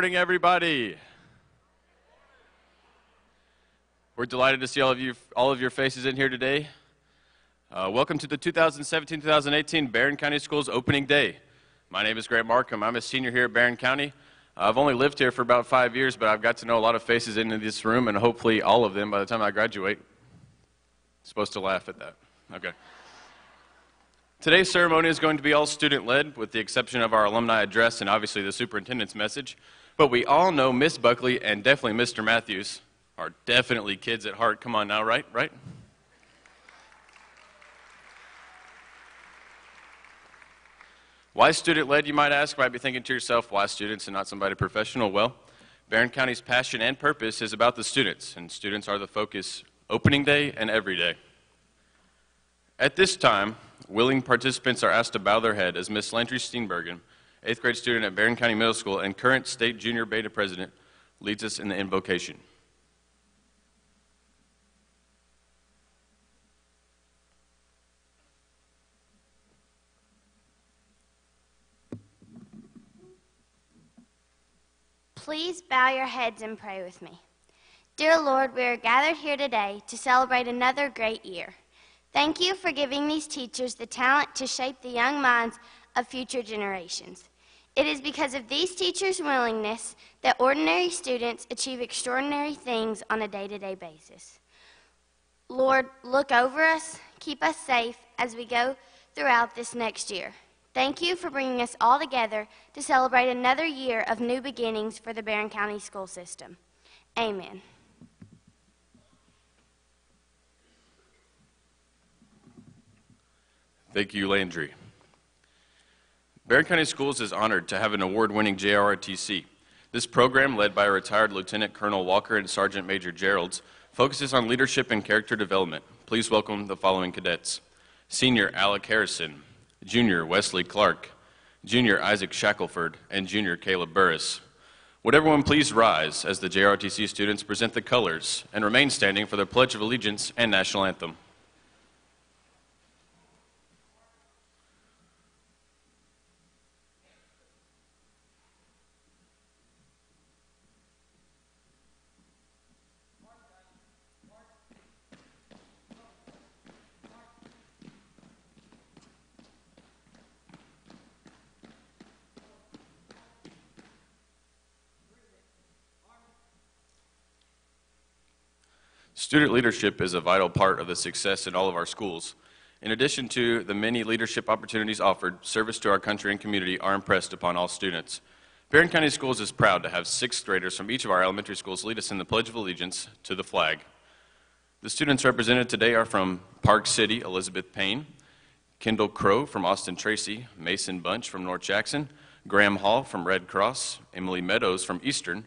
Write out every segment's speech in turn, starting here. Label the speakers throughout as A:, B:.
A: morning, everybody. We're delighted to see all of your faces in here today. Welcome to the 2017-2018 Barren County Schools Opening Day. My name is Grant Markham. I'm a senior here at Barren County. I've only lived here for about 5 years, but I've got to know a lot of faces in this room, and hopefully all of them by the time I graduate. Supposed to laugh at that. Okay. Today's ceremony is going to be all student-led, with the exception of our alumni address and obviously the superintendent's message. But we all know Miss Buckley and definitely Mr. Matthews are definitely kids at heart. Come on now, right? Why student-led, you might ask? You might be thinking to yourself, why students and not somebody professional? Well, Barren County's passion and purpose is about the students, and students are the focus opening day and every day. At this time, willing participants are asked to bow their head as Miss Landry Steenbergen, 8th grade student at Barren County Middle School and current state junior beta president, leads us in the invocation.
B: Please bow your heads and pray with me. Dear Lord, we are gathered here today to celebrate another great year. Thank you for giving these teachers the talent to shape the young minds of future generations. It is because of these teachers' willingness that ordinary students achieve extraordinary things on a day-to-day basis. Lord, look over us, keep us safe as we go throughout this next year. Thank you for bringing us all together to celebrate another year of new beginnings for the Barren County school system. Amen.
A: Thank you, Landry. Barren County Schools is honored to have an award-winning JRTC. This program, led by retired Lieutenant Colonel Walker and Sergeant Major Geralds, focuses on leadership and character development. Please welcome the following cadets. Senior Alec Harrison, Junior Wesley Clark, Junior Isaac Shackelford, and Junior Caleb Burris. Would everyone please rise as the JRTC students present the colors and remain standing for the Pledge of Allegiance and National Anthem. Student leadership is a vital part of the success in all of our schools. In addition to the many leadership opportunities offered, service to our country and community are impressed upon all students. Barren County Schools is proud to have 6th graders from each of our elementary schools lead us in the Pledge of Allegiance to the flag. The students represented today are from Park City, Elizabeth Payne, Kendall Crow from Austin Tracy, Mason Bunch from North Jackson, Graham Hall from Red Cross, Emily Meadows from Eastern,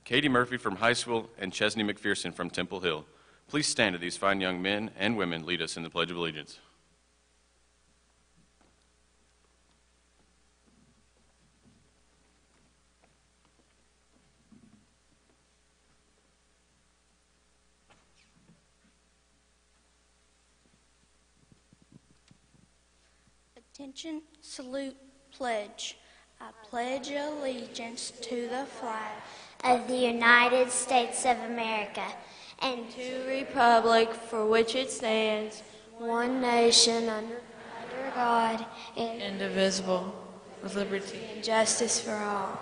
A: Katie Murphy from High School, and Chesney McPherson from Temple Hill. Please stand as these fine young men and women lead us in the Pledge of Allegiance.
C: Attention, salute, pledge. I pledge allegiance to the flag
D: of the United States of America and
E: to the republic for which it stands,
D: one nation under God,
E: indivisible, with liberty
D: and justice for all.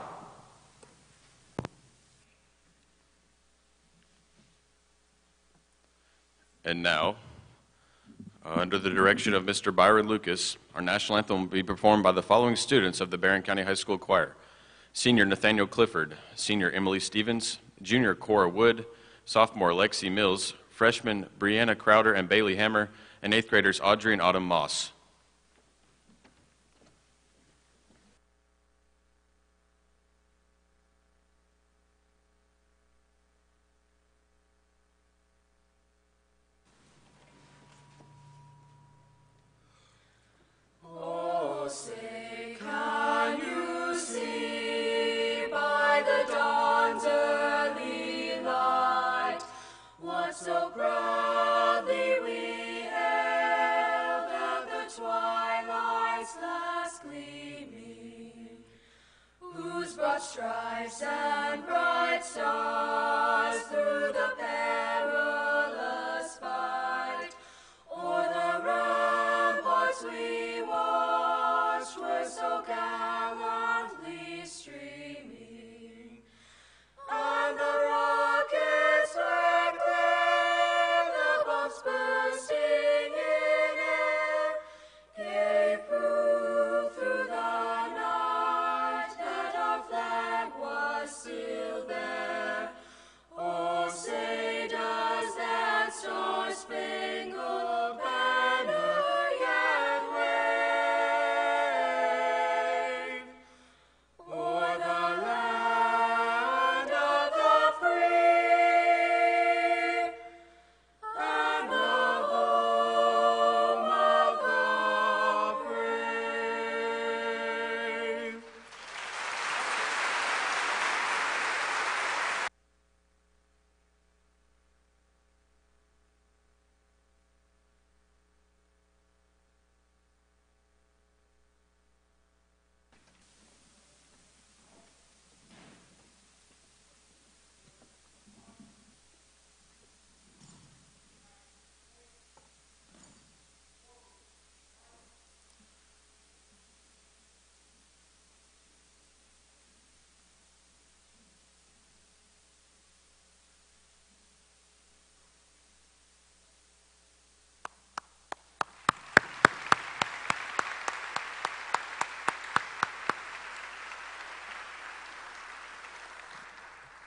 A: And now, under the direction of Mr. Byron Lucas, our national anthem will be performed by the following students of the Barren County High School Choir. Senior Nathaniel Clifford, Senior Emily Stevens, Junior Cora Wood, Sophomore Lexi Mills, Freshmen Brianna Crowder and Bailey Hammer, and 8th graders Audrey and Autumn Moss.
F: So proudly we hailed at the stripes and bright stars through the perilous fight. O'er the ramparts we watched were so gallantly streaming, and the rockets were clear, the bombs bursting in air, gave proof through the night that our flag was still there. Oh, say does that star-spangled banner yet wave o'er the land of the free and the home of the brave?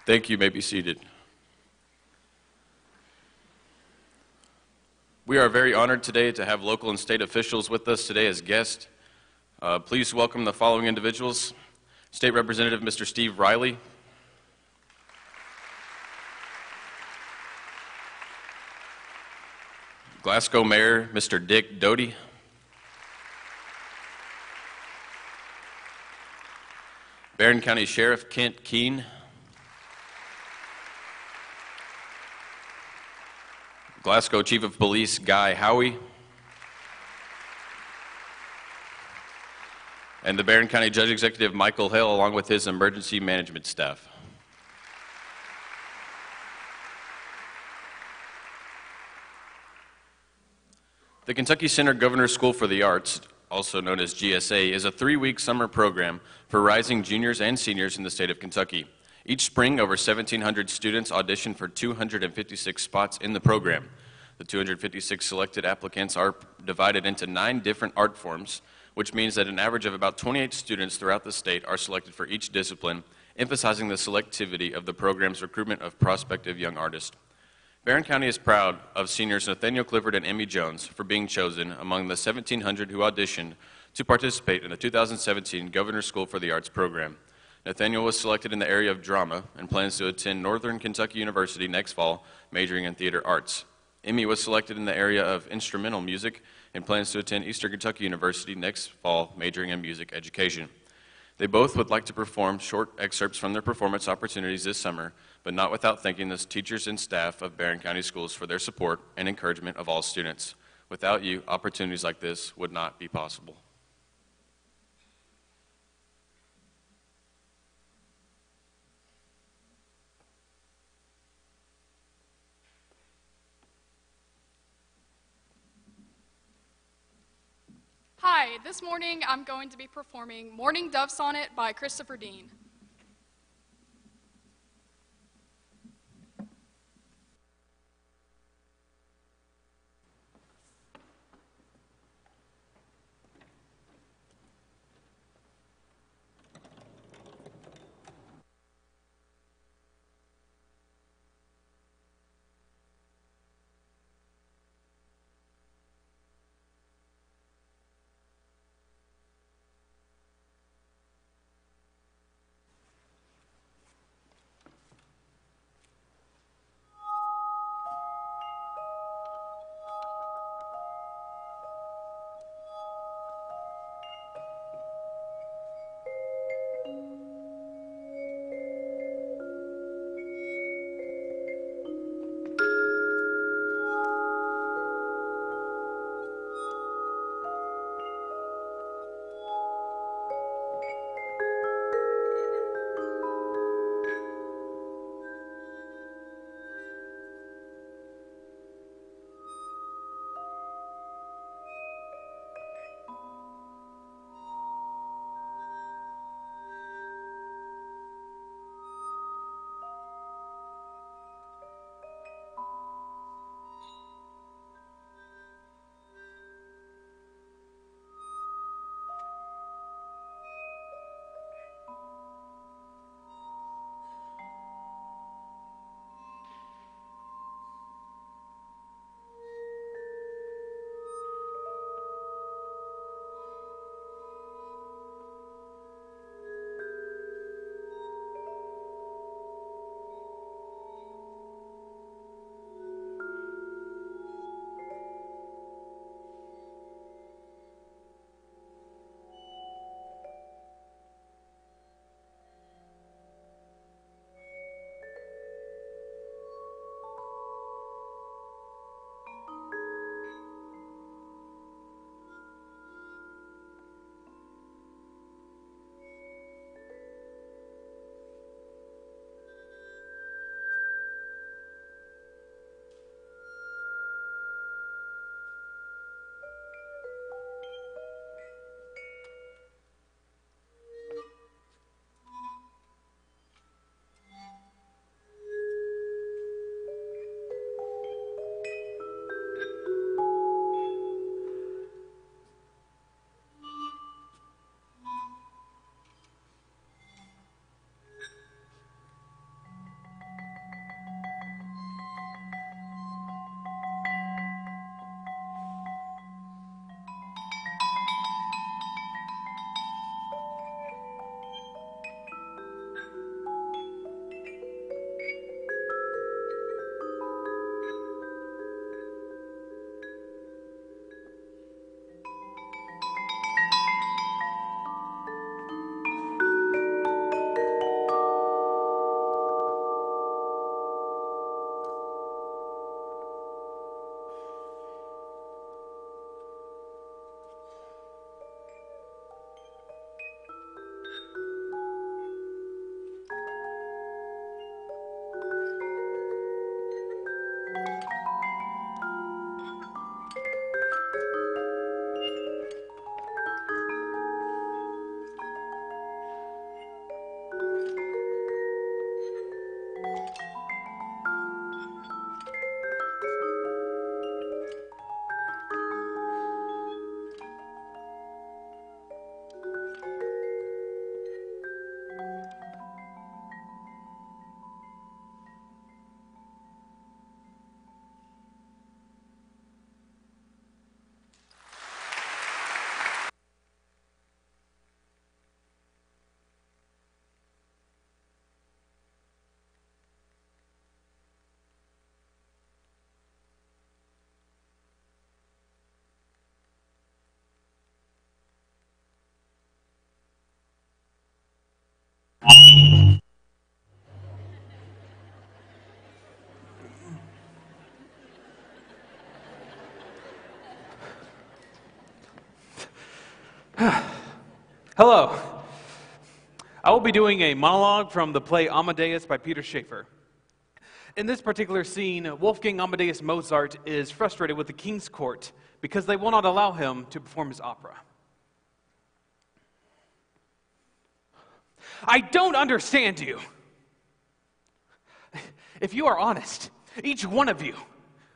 A: Thank you. You may be seated. We are very honored today to have local and state officials with us today as guests. Please welcome the following individuals. State Representative Mr. Steve Riley. Glasgow Mayor Mr. Dick Doty. Barren County Sheriff Kent Keene. Glasgow Chief of Police Guy Howie. And the Barren County Judge Executive Michael Hill, along with his emergency management staff. The Kentucky Center Governor's School for the Arts, also known as GSA, is a 3-week summer program for rising juniors and seniors in the state of Kentucky. Each spring, over 1,700 students audition for 256 spots in the program. The 256 selected applicants are divided into 9 different art forms, which means that an average of about 28 students throughout the state are selected for each discipline, emphasizing the selectivity of the program's recruitment of prospective young artists. Barren County is proud of seniors Nathaniel Clifford and Emmy Jones for being chosen among the 1,700 who auditioned to participate in the 2017 Governor's School for the Arts program. Nathaniel was selected in the area of drama and plans to attend Northern Kentucky University next fall, majoring in theater arts. Emmy was selected in the area of instrumental music and plans to attend Eastern Kentucky University next fall, majoring in music education. They both would like to perform short excerpts from their performance opportunities this summer, but not without thanking the teachers and staff of Barren County Schools for their support and encouragement of all students. Without you, opportunities like this would not be possible.
G: Hi, this morning I'm going to be performing Morning Dove Sonnet by Christopher Dean.
H: Hello. I will be doing a monologue from the play Amadeus by Peter Schaeffer. In this particular scene, Wolfgang Amadeus Mozart is frustrated with the king's court because they will not allow him to perform his opera. I don't understand you. If you are honest, each one of you,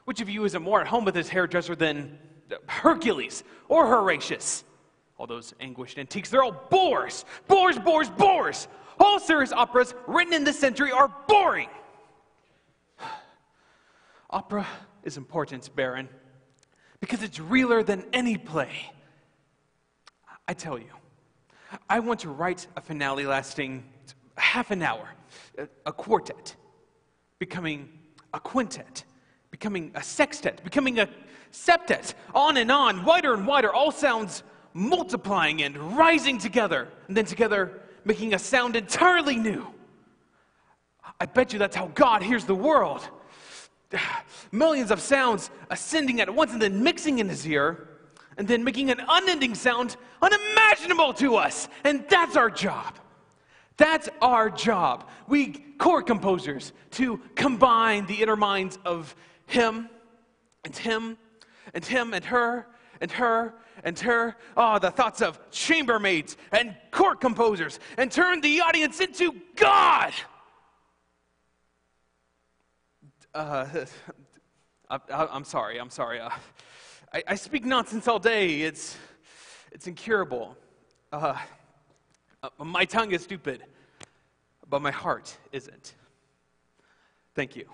H: which of you isn't more at home with his hairdresser than Hercules or Horatius? All those anguished antiques, they're all bores. Bores, bores, bores. All serious operas written in this century are boring. Opera is important, Barren, because it's realer than any play. I tell you, I want to write a finale lasting half an hour, a quartet, becoming a quintet, becoming a sextet, becoming a septet, on, wider and wider, all sounds multiplying and rising together, and then together making a sound entirely new. I bet you that's how God hears the world. Millions of sounds ascending at once and then mixing in his ear, and then making an unending sound unimaginable to us. And that's our job. That's our job. We chord composers to combine the inner minds of him and him and him and her and her and her. Oh, the thoughts of chambermaids and chord composers, and turn the audience into God. I'm sorry. I speak nonsense all day. It's incurable. My tongue is stupid, but my heart isn't. Thank you.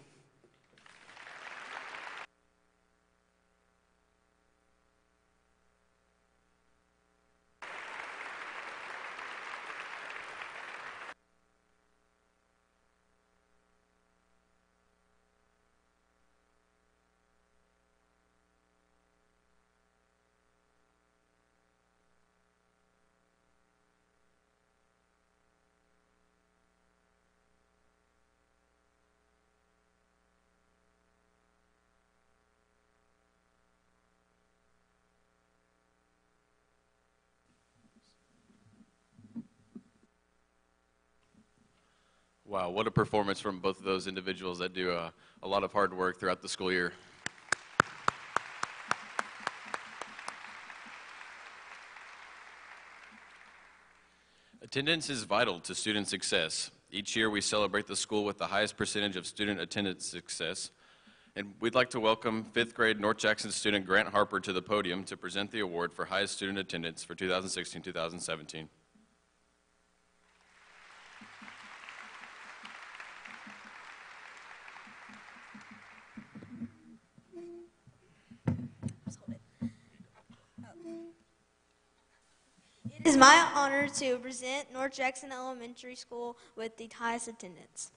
A: Wow, what a performance from both of those individuals that do a lot of hard work throughout the school year. Attendance is vital to student success. Each year we celebrate the school with the highest percentage of student attendance success. And we'd like to welcome 5th grade North Jackson student Grant Harper to the podium to present the award for highest student attendance for 2016-2017.
I: It is my honor to present North Jackson Elementary School with the highest attendance.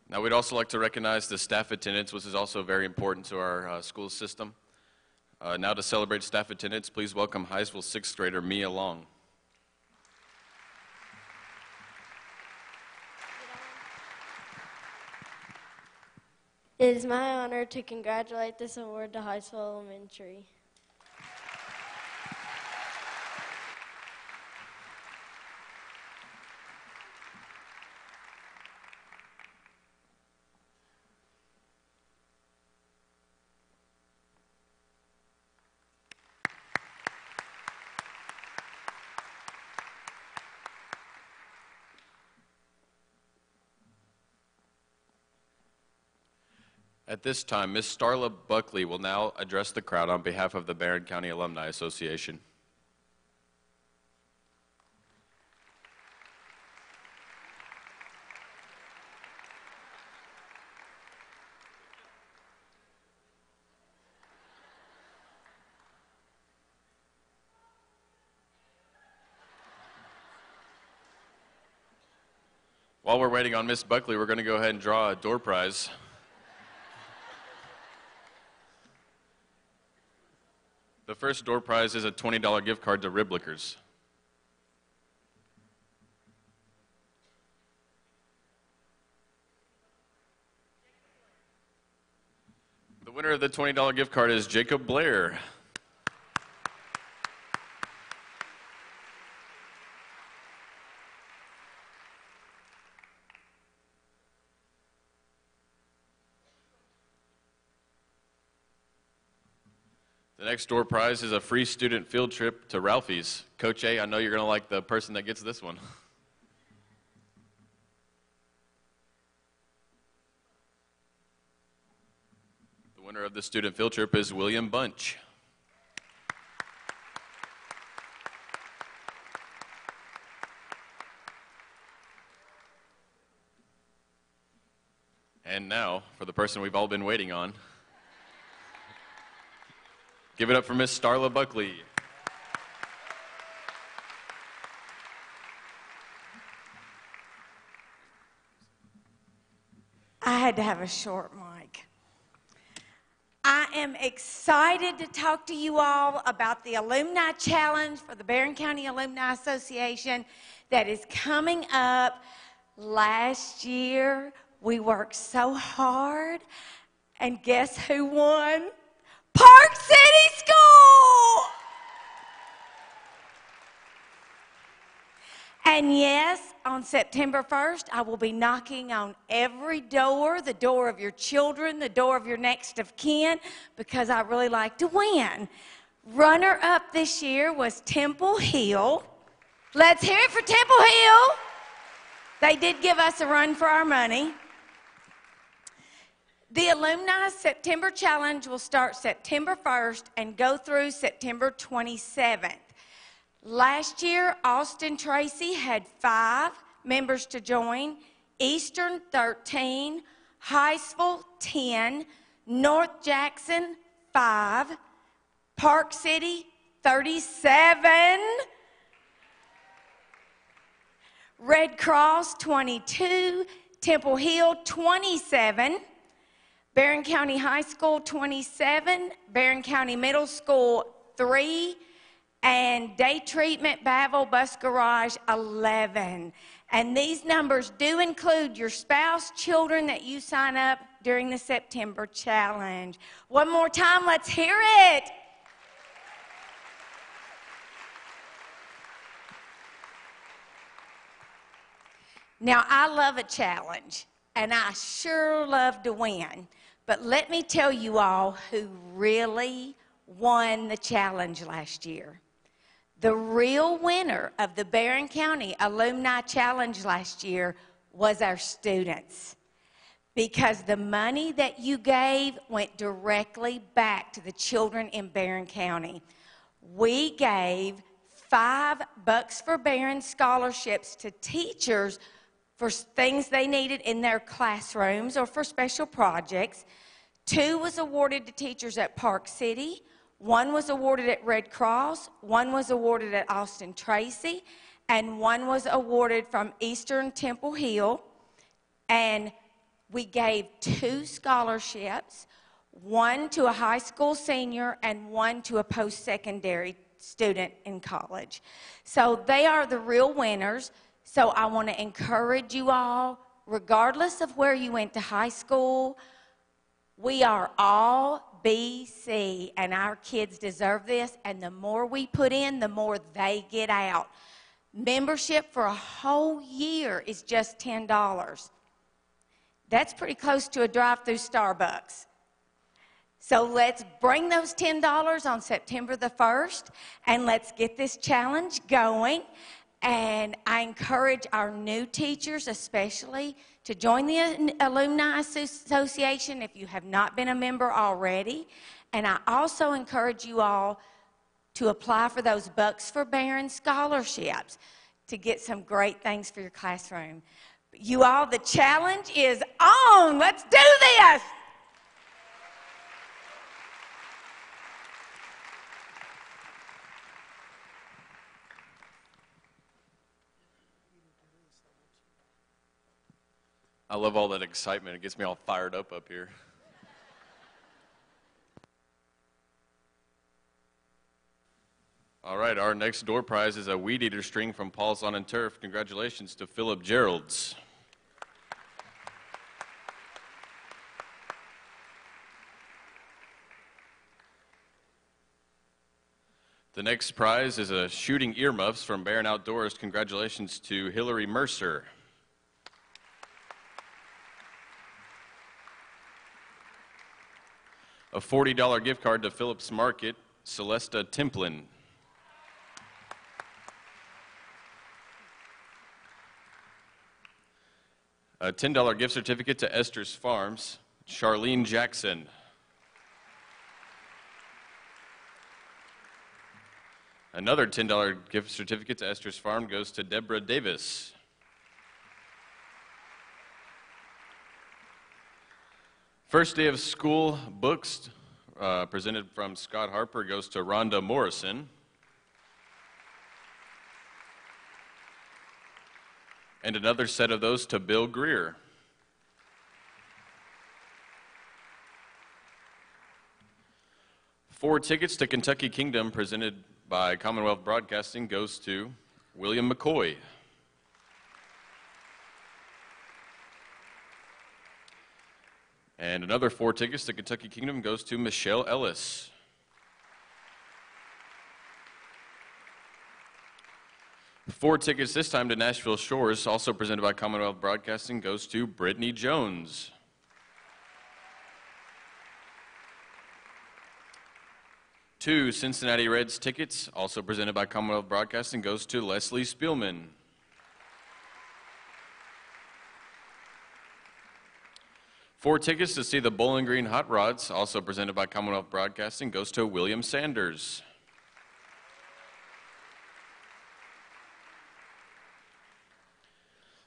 A: Now, we'd also like to recognize the staff attendance, which is also very important to our school system. Now to celebrate staff attendance, please welcome Highsville 6th grader Mia Long.
E: It is my honor to congratulate this award to Highsville Elementary.
A: At this time, Ms. Starla Buckley will now address the crowd on behalf of the Barren County Alumni Association. While we're waiting on Miss Buckley, we're going to go ahead and draw a door prize. The first door prize is a $20 gift card to Riblickers. The winner of the $20 gift card is Jacob Blair. The next door prize is a free student field trip to Ralphie's. Coach A, I know you're going to like the person that gets this one. The winner of the student field trip is William Bunch. And now, for the person we've all been waiting on, give it up for Miss Starla Buckley.
J: I had to have a short mic. I am excited to talk to you all about the Alumni Challenge for the Barren County Alumni Association that is coming up. Last year, we worked so hard, and guess who won? Park City School! And yes, on September 1st, I will be knocking on every door, the door of your children, the door of your next of kin, because I really like to win. Runner-up this year was Temple Hill. Let's hear it for Temple Hill. They did give us a run for our money. The Alumni September Challenge will start September 1st and go through September 27th. Last year, Austin Tracy had 5 members to join, Eastern 13, Hiceville 10, North Jackson 5, Park City 37, Red Cross 22, Temple Hill 27, Barren County High School 27, Barren County Middle School 3, and Day Treatment Bavel Bus Garage 11. And these numbers do include your spouse, children that you sign up during the September Challenge. One more time, let's hear it. Now, I love a challenge, and I sure love to win. But let me tell you all who really won the challenge last year. The real winner of the Barren County Alumni Challenge last year was our students, because the money that you gave went directly back to the children in Barren County. We gave 5 Bucks for Barren scholarships to teachers for things they needed in their classrooms or for special projects. 2 was awarded to teachers at Park City. 1 was awarded at Red Cross. 1 was awarded at Austin Tracy. And 1 was awarded from Eastern Temple Hill. And we gave 2 scholarships, 1 to a high school senior and 1 to a post-secondary student in college. So they are the real winners. So I want to encourage you all, regardless of where you went to high school, we are all BC, and our kids deserve this, and the more we put in, the more they get out. Membership for a whole year is just $10. That's pretty close to a drive-through Starbucks. So let's bring those $10 on September the 1st, and let's get this challenge going. And I encourage our new teachers especially to join the Alumni Association if you have not been a member already. And I also encourage you all to apply for those Bucks for Barren scholarships to get some great things for your classroom. You all, the challenge is on. Let's do this.
A: I love all that excitement. It gets me all fired up here. All right, our next door prize is a weed eater string from Paul's Lawn and Turf. Congratulations to Philip Geralds. The next prize is a shooting earmuffs from Barren Outdoors. Congratulations to Hillary Mercer. A $40 gift card to Phillips Market, Celesta Templin. A $10 gift certificate to Esther's Farms, Charlene Jackson. Another $10 gift certificate to Esther's Farm goes to Deborah Davis. First day of school books presented from Scott Harper goes to Rhonda Morrison. And another set of those to Bill Greer. Four tickets to Kentucky Kingdom presented by Commonwealth Broadcasting goes to William McCoy. And another 4 tickets to Kentucky Kingdom goes to Michelle Ellis. Four tickets this time to Nashville Shores, also presented by Commonwealth Broadcasting, goes to Brittany Jones. Two Cincinnati Reds tickets, also presented by Commonwealth Broadcasting, goes to Leslie Spielman. Four tickets to see the Bowling Green Hot Rods, also presented by Commonwealth Broadcasting, goes to William Sanders.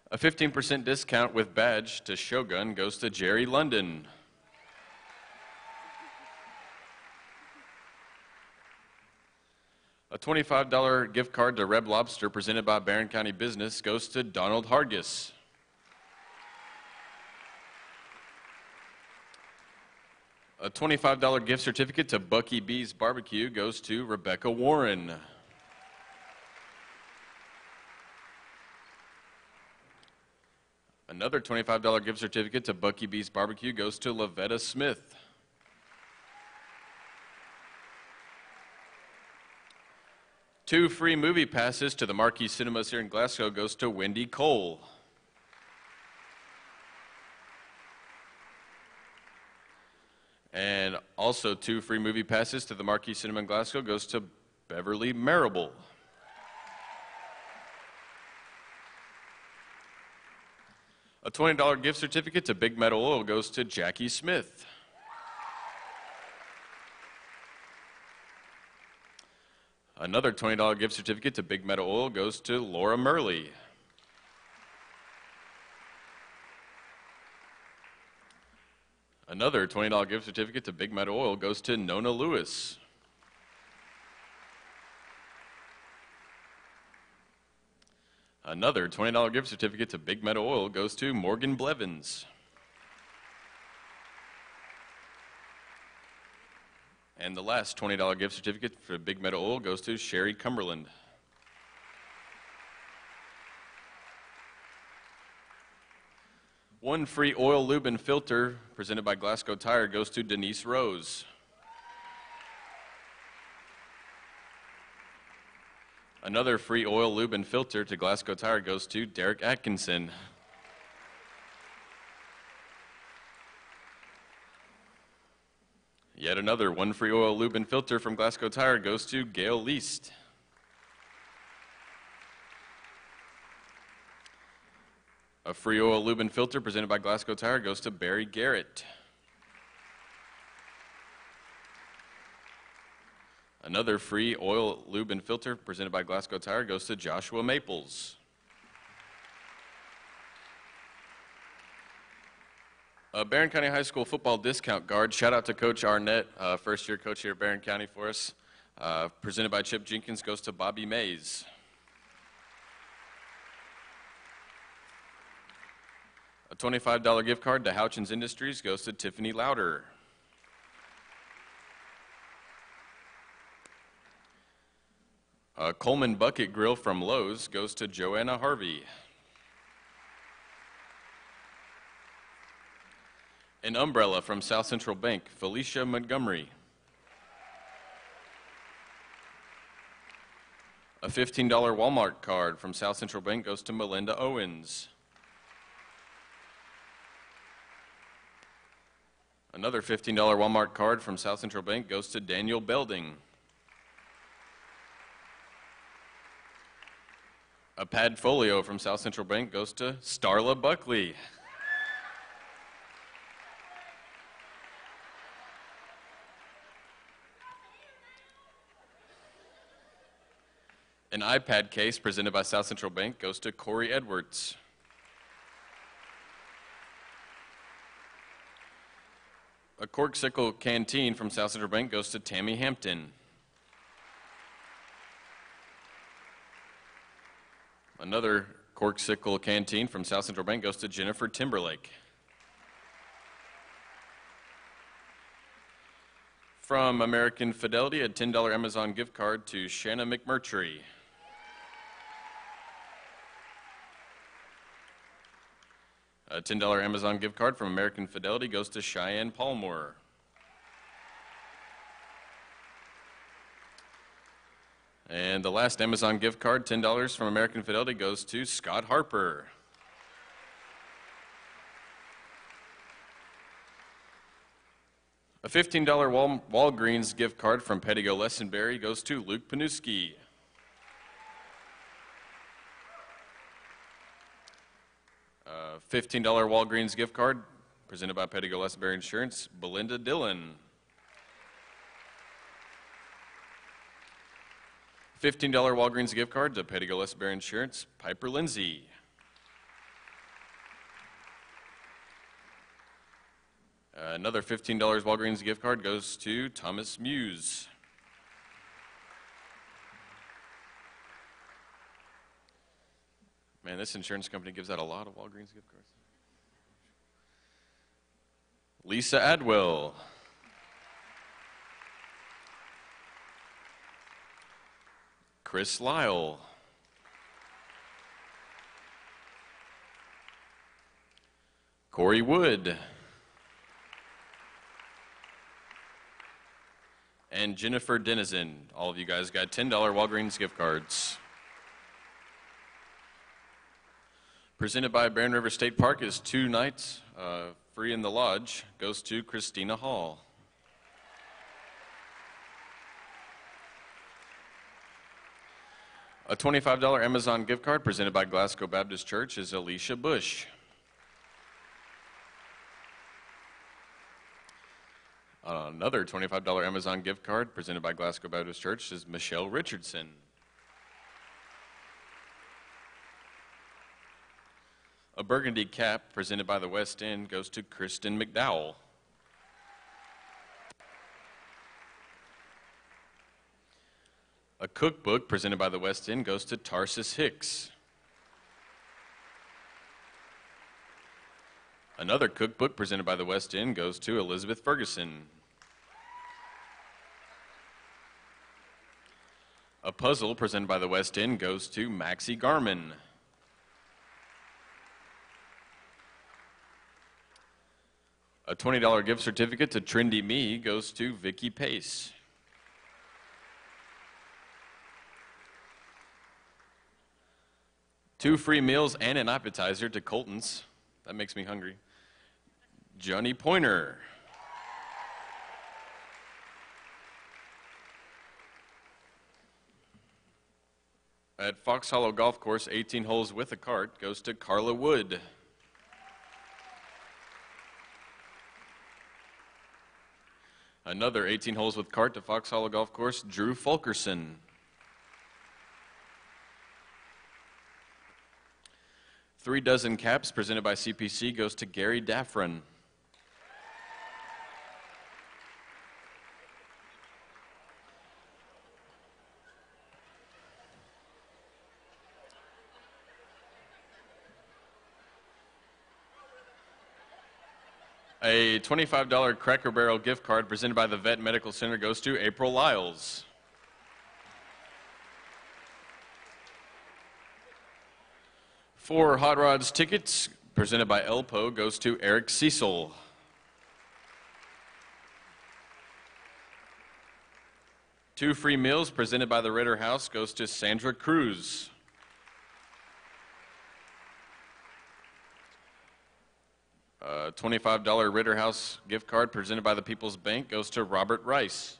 A: A 15% discount with badge to Shogun goes to Jerry London. A $25 gift card to Red Lobster presented by Barren County Business goes to Donald Hargis. A $25 gift certificate to Bucky B's Barbecue goes to Rebecca Warren. Another $25 gift certificate to Bucky B's Barbecue goes to Lavetta Smith. Two free movie passes to the Marquee Cinemas here in Glasgow goes to Wendy Cole. And also 2 free movie passes to the Marquee Cinema in Glasgow goes to Beverly Marable. A $20 gift certificate to Big Meadow Oil goes to Jackie Smith. Another $20 gift certificate to Big Meadow Oil goes to Laura Murley. Another $20 gift certificate to Big Meadow Oil goes to Nona Lewis. Another $20 gift certificate to Big Meadow Oil goes to Morgan Blevins. And the last $20 gift certificate for Big Meadow Oil goes to Sherry Cumberland. One free oil, lube, and filter presented by Glasgow Tire goes to Denise Rose. Another free oil, lube, and filter to Glasgow Tire goes to Derek Atkinson. Yet another one free oil, lube, and filter from Glasgow Tire goes to Gail Least. A free oil, lube, and filter presented by Glasgow Tire goes to Barry Garrett. Another free oil, lube, and filter presented by Glasgow Tire goes to Joshua Maples. A Barren County High School football discount card. Shout out to Coach Arnett, first-year coach here at Barren County for us. Presented by Chip Jenkins goes to Bobby Mays. A $25 gift card to Houchins Industries goes to Tiffany Louder. A Coleman Bucket Grill from Lowe's goes to Joanna Harvey. An umbrella from South Central Bank, Felicia Montgomery. A $15 Walmart card from South Central Bank goes to Melinda Owens. Another $15 Walmart card from South Central Bank goes to Daniel Belding. A pad folio from South Central Bank goes to Starla Buckley. An iPad case presented by South Central Bank goes to Corey Edwards. A Corksicle canteen from South Central Bank goes to Tammy Hampton. Another Corksicle canteen from South Central Bank goes to Jennifer Timberlake. From American Fidelity, a $10 Amazon gift card to Shanna McMurtry. A $10 Amazon gift card from American Fidelity goes to Cheyenne Palmore. And the last Amazon gift card, $10 from American Fidelity, goes to Scott Harper. A $15 Walgreens gift card from Pettigo Lessenberry goes to Luke Panuski. A $15 Walgreens gift card presented by Pettigo Lessenberry Insurance, Belinda Dillon. $15 Walgreens gift card to Pettigo Lessenberry Insurance, Piper Lindsay. Another $15 Walgreens gift card goes to Thomas Muse. Man, this insurance company gives out a lot of Walgreens gift cards. Lisa Adwell. Chris Lyle. Corey Wood. And Jennifer Denizen. All of you guys got $10 Walgreens gift cards. Presented by Barren River State Park is 2 nights free in the lodge. Goes to Christina Hall. A $25 Amazon gift card presented by Glasgow Baptist Church is Alicia Bush. Another $25 Amazon gift card presented by Glasgow Baptist Church is Michelle Richardson. A burgundy cap presented by the West End goes to Kristen McDowell. A cookbook presented by the West End goes to Tarsis Hicks. Another cookbook presented by the West End goes to Elizabeth Ferguson. A puzzle presented by the West End goes to Maxie Garman. A $20 gift certificate to Trendy Me goes to Vicki Pace. Two free meals and an appetizer to Colton's. That makes me hungry. Johnny Pointer. At Fox Hollow Golf Course, 18 holes with a cart goes to Carla Wood. Another 18 holes with cart to Fox Hollow Golf Course, Drew Fulkerson. 3 dozen caps presented by CPC goes to Gary Daffron. A $25 Cracker Barrel gift card presented by the Vet Medical Center goes to April Lyles. Four Hot Rods tickets presented by Elpo goes to Eric Cecil. Two free meals presented by the Ritter House goes to Sandra Cruz. A $25 Ritter House gift card presented by the People's Bank goes to Robert Rice.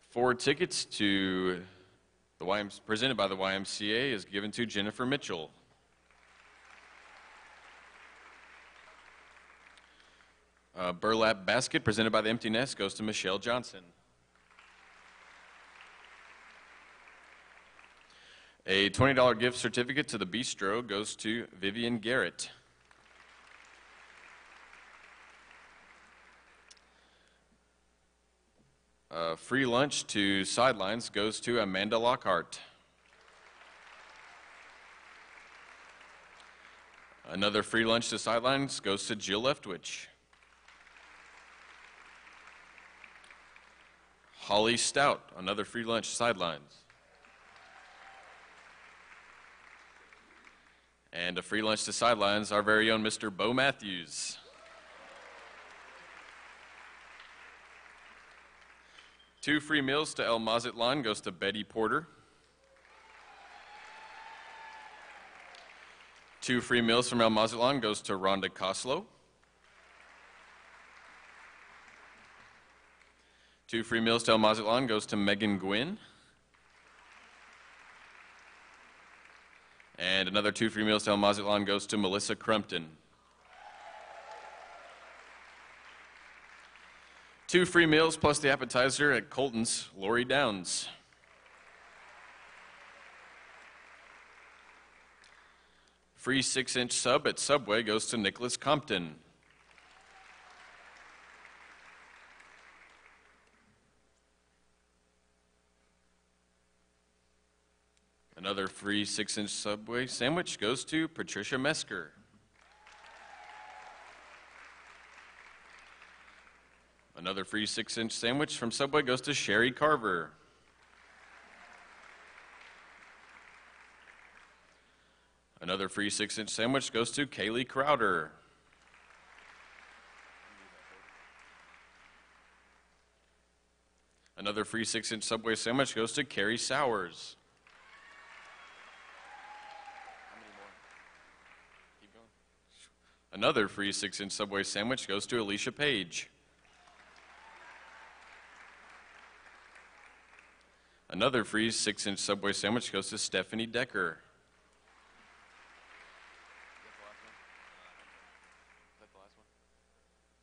A: Four tickets to the presented by the YMCA is given to Jennifer Mitchell. A burlap basket presented by the Empty Nest goes to Michelle Johnson. A $20 gift certificate to the Bistro goes to Vivian Garrett. A free lunch to Sidelines goes to Amanda Lockhart. Another free lunch to Sidelines goes to Jill Leftwich. Holly Stout, another free lunch, Sidelines. And a free lunch to Sidelines, our very own Mr. Bo Matthews. Two free meals to El Mazatlan goes to Betty Porter. Two free meals from El Mazatlan goes to Rhonda Coslow. Two free meals to El Mazatlan goes to Megan Gwynn. And another two free meals to El Mazatlan goes to Melissa Crumpton. Two free meals plus the appetizer at Colton's, Lori Downs. Free 6-inch sub at Subway goes to Nicholas Compton. Another free 6-inch Subway sandwich goes to Patricia Mesker. Another free 6-inch sandwich from Subway goes to Sherry Carver. Another free 6-inch sandwich goes to Kaylee Crowder. Another free 6-inch Subway sandwich goes to Carrie Sowers. Another free 6-inch Subway sandwich goes to Alicia Page. Another free 6-inch Subway sandwich goes to Stephanie Decker.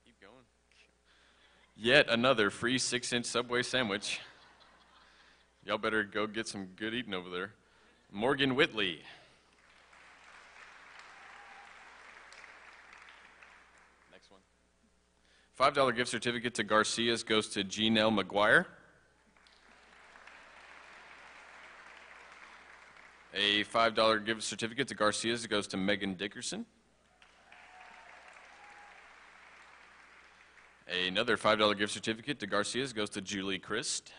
A: Keep going. Yet another free 6-inch Subway sandwich. Y'all better go get some good eating over there. Morgan Whitley. Next one. $5 gift certificate to Garcia's goes to Jeanelle McGuire. A $5 gift certificate to Garcia's goes to Megan Dickerson. Another $5 gift certificate to Garcia's goes to Julie Christ.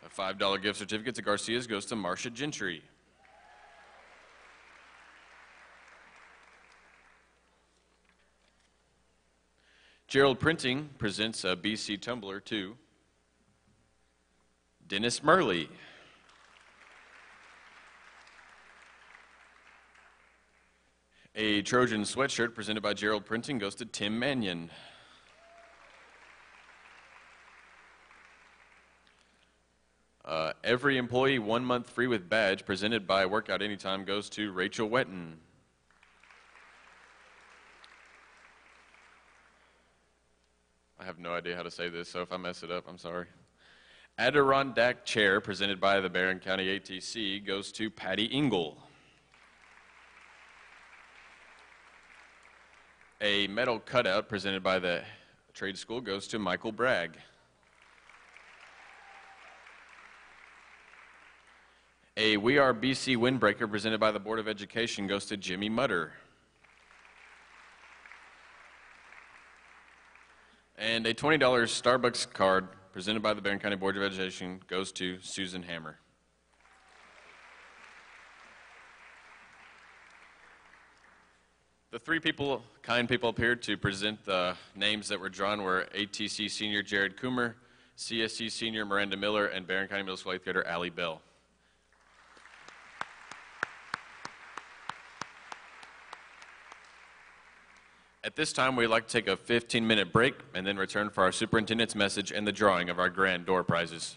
A: A $5 gift certificate to Garcia's goes to Marcia Gentry. Gerald Printing presents a BC tumbler to Dennis Murley. A Trojan sweatshirt presented by Gerald Printing goes to Tim Mannion. Every employee 1 month free with badge presented by Workout Anytime goes to Rachel Wetton. I have no idea how to say this, so if I mess it up, I'm sorry. Adirondack chair presented by the Barren County ATC goes to Patty Engel. A metal cutout presented by the trade school goes to Michael Bragg. A We Are BC windbreaker presented by the Board of Education goes to Jimmy Mutter. And a $20 Starbucks card presented by the Barren County Board of Education goes to Susan Hammer. The three kind people up here to present the names that were drawn were ATC senior Jared Coomer, CSC senior Miranda Miller, and Barren County Middle School 8th grader Allie Bell. At this time, we'd like to take a 15-minute break and then return for our superintendent's message and the drawing of our grand door prizes.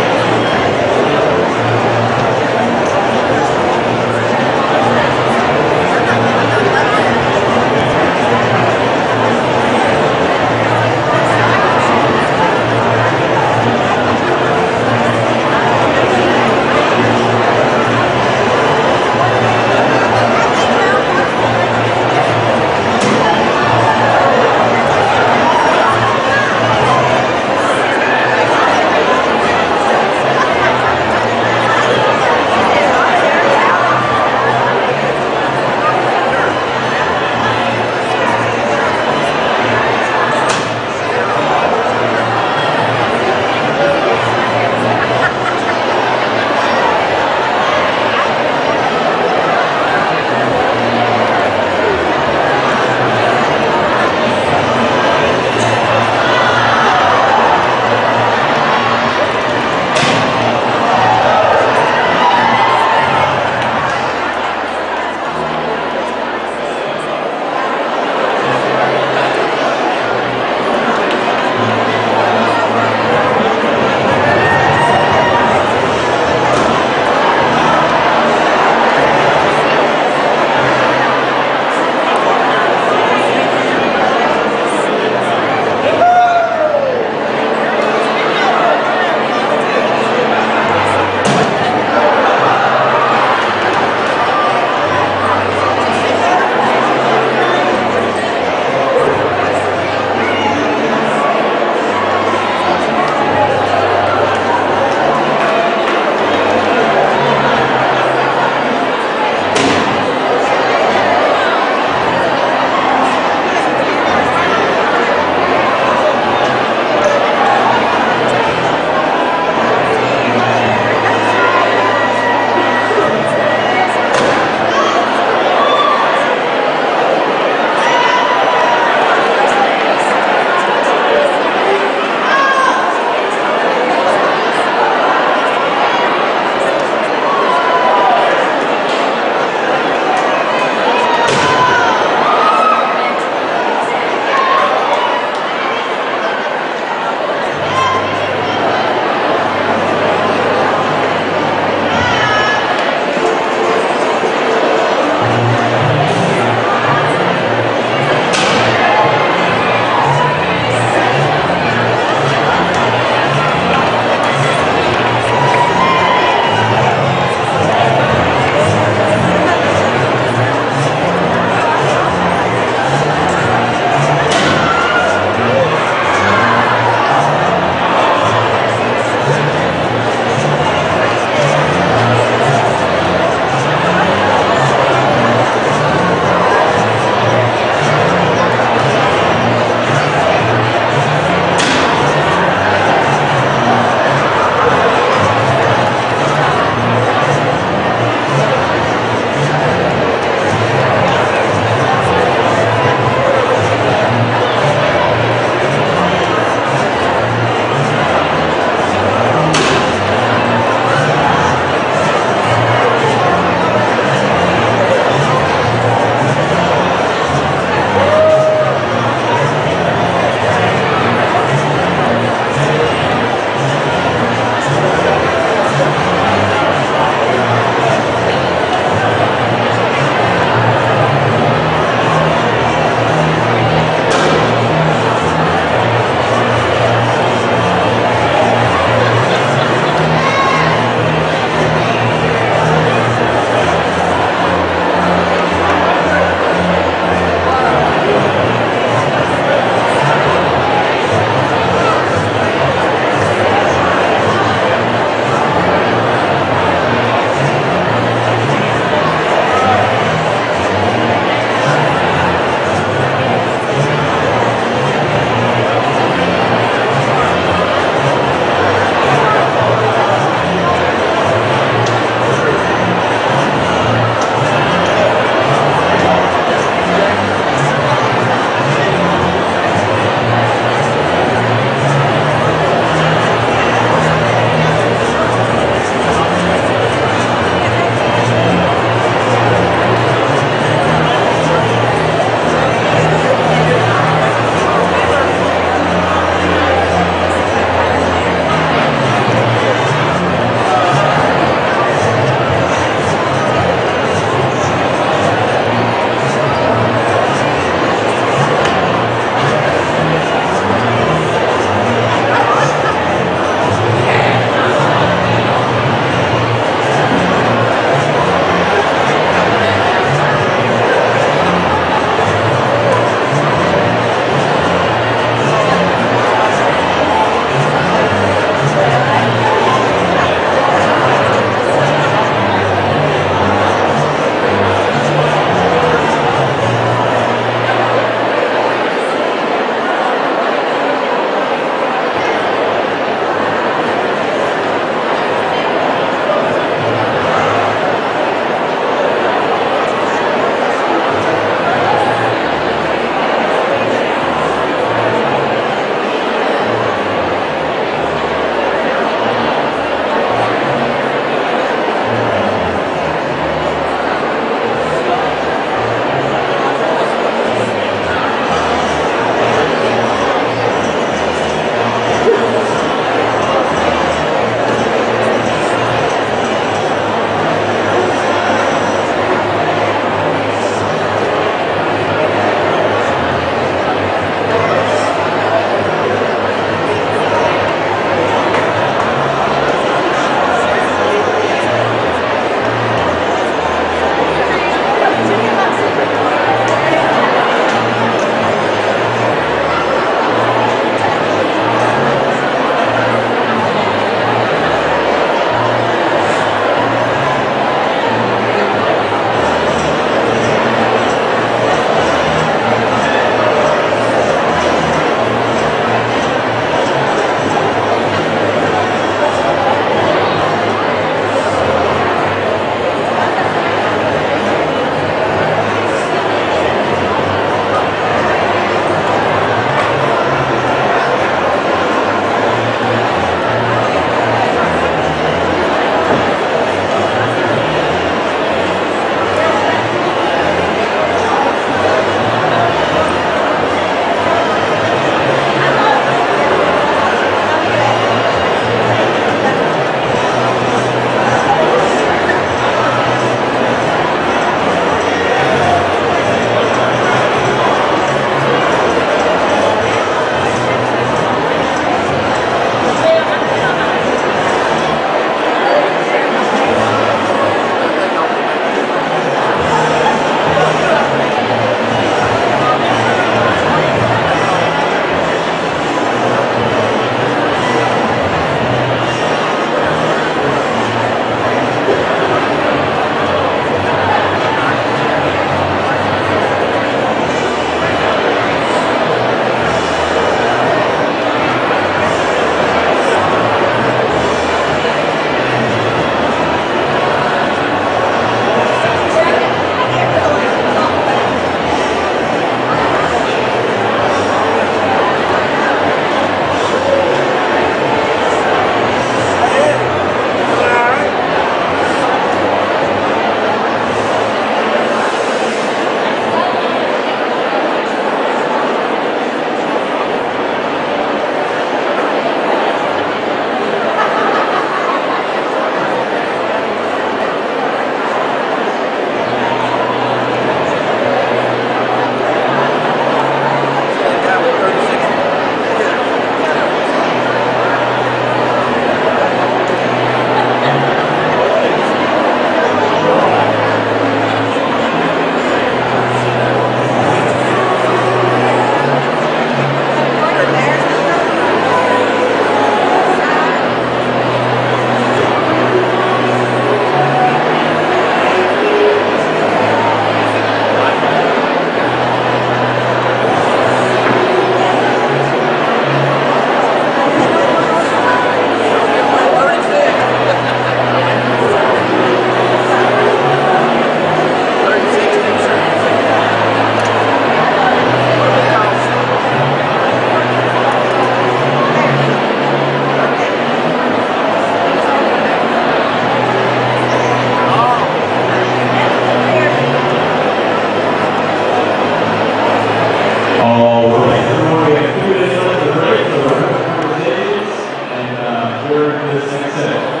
K: for the success.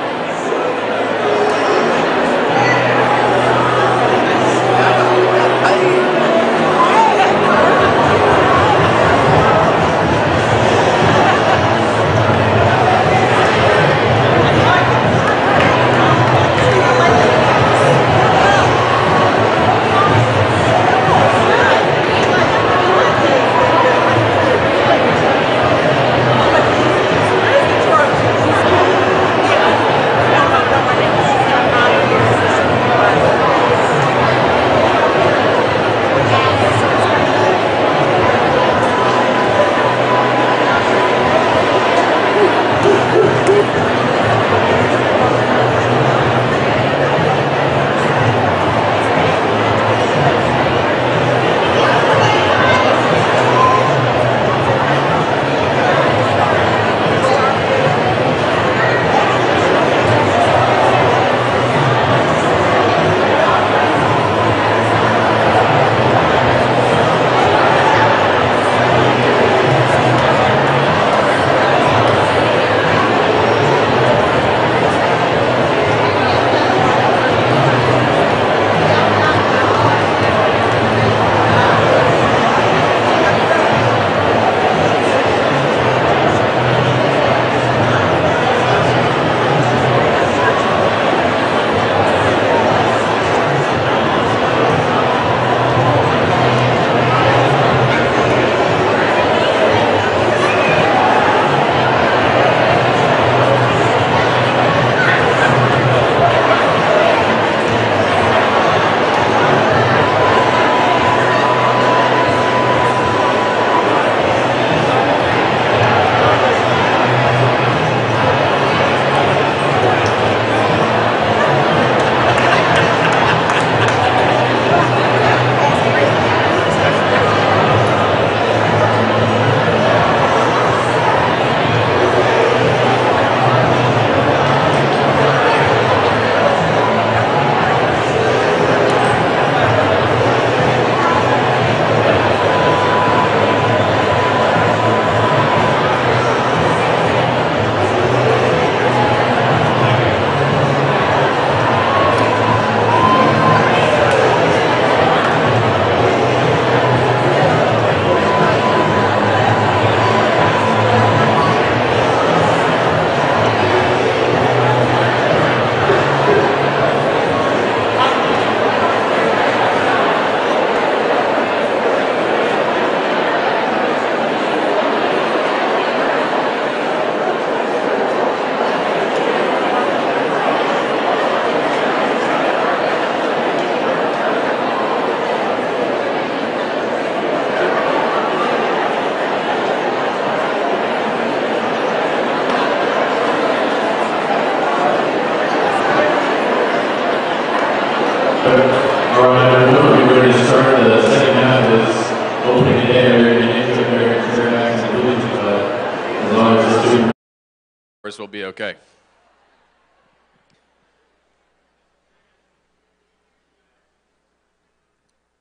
A: Will be okay.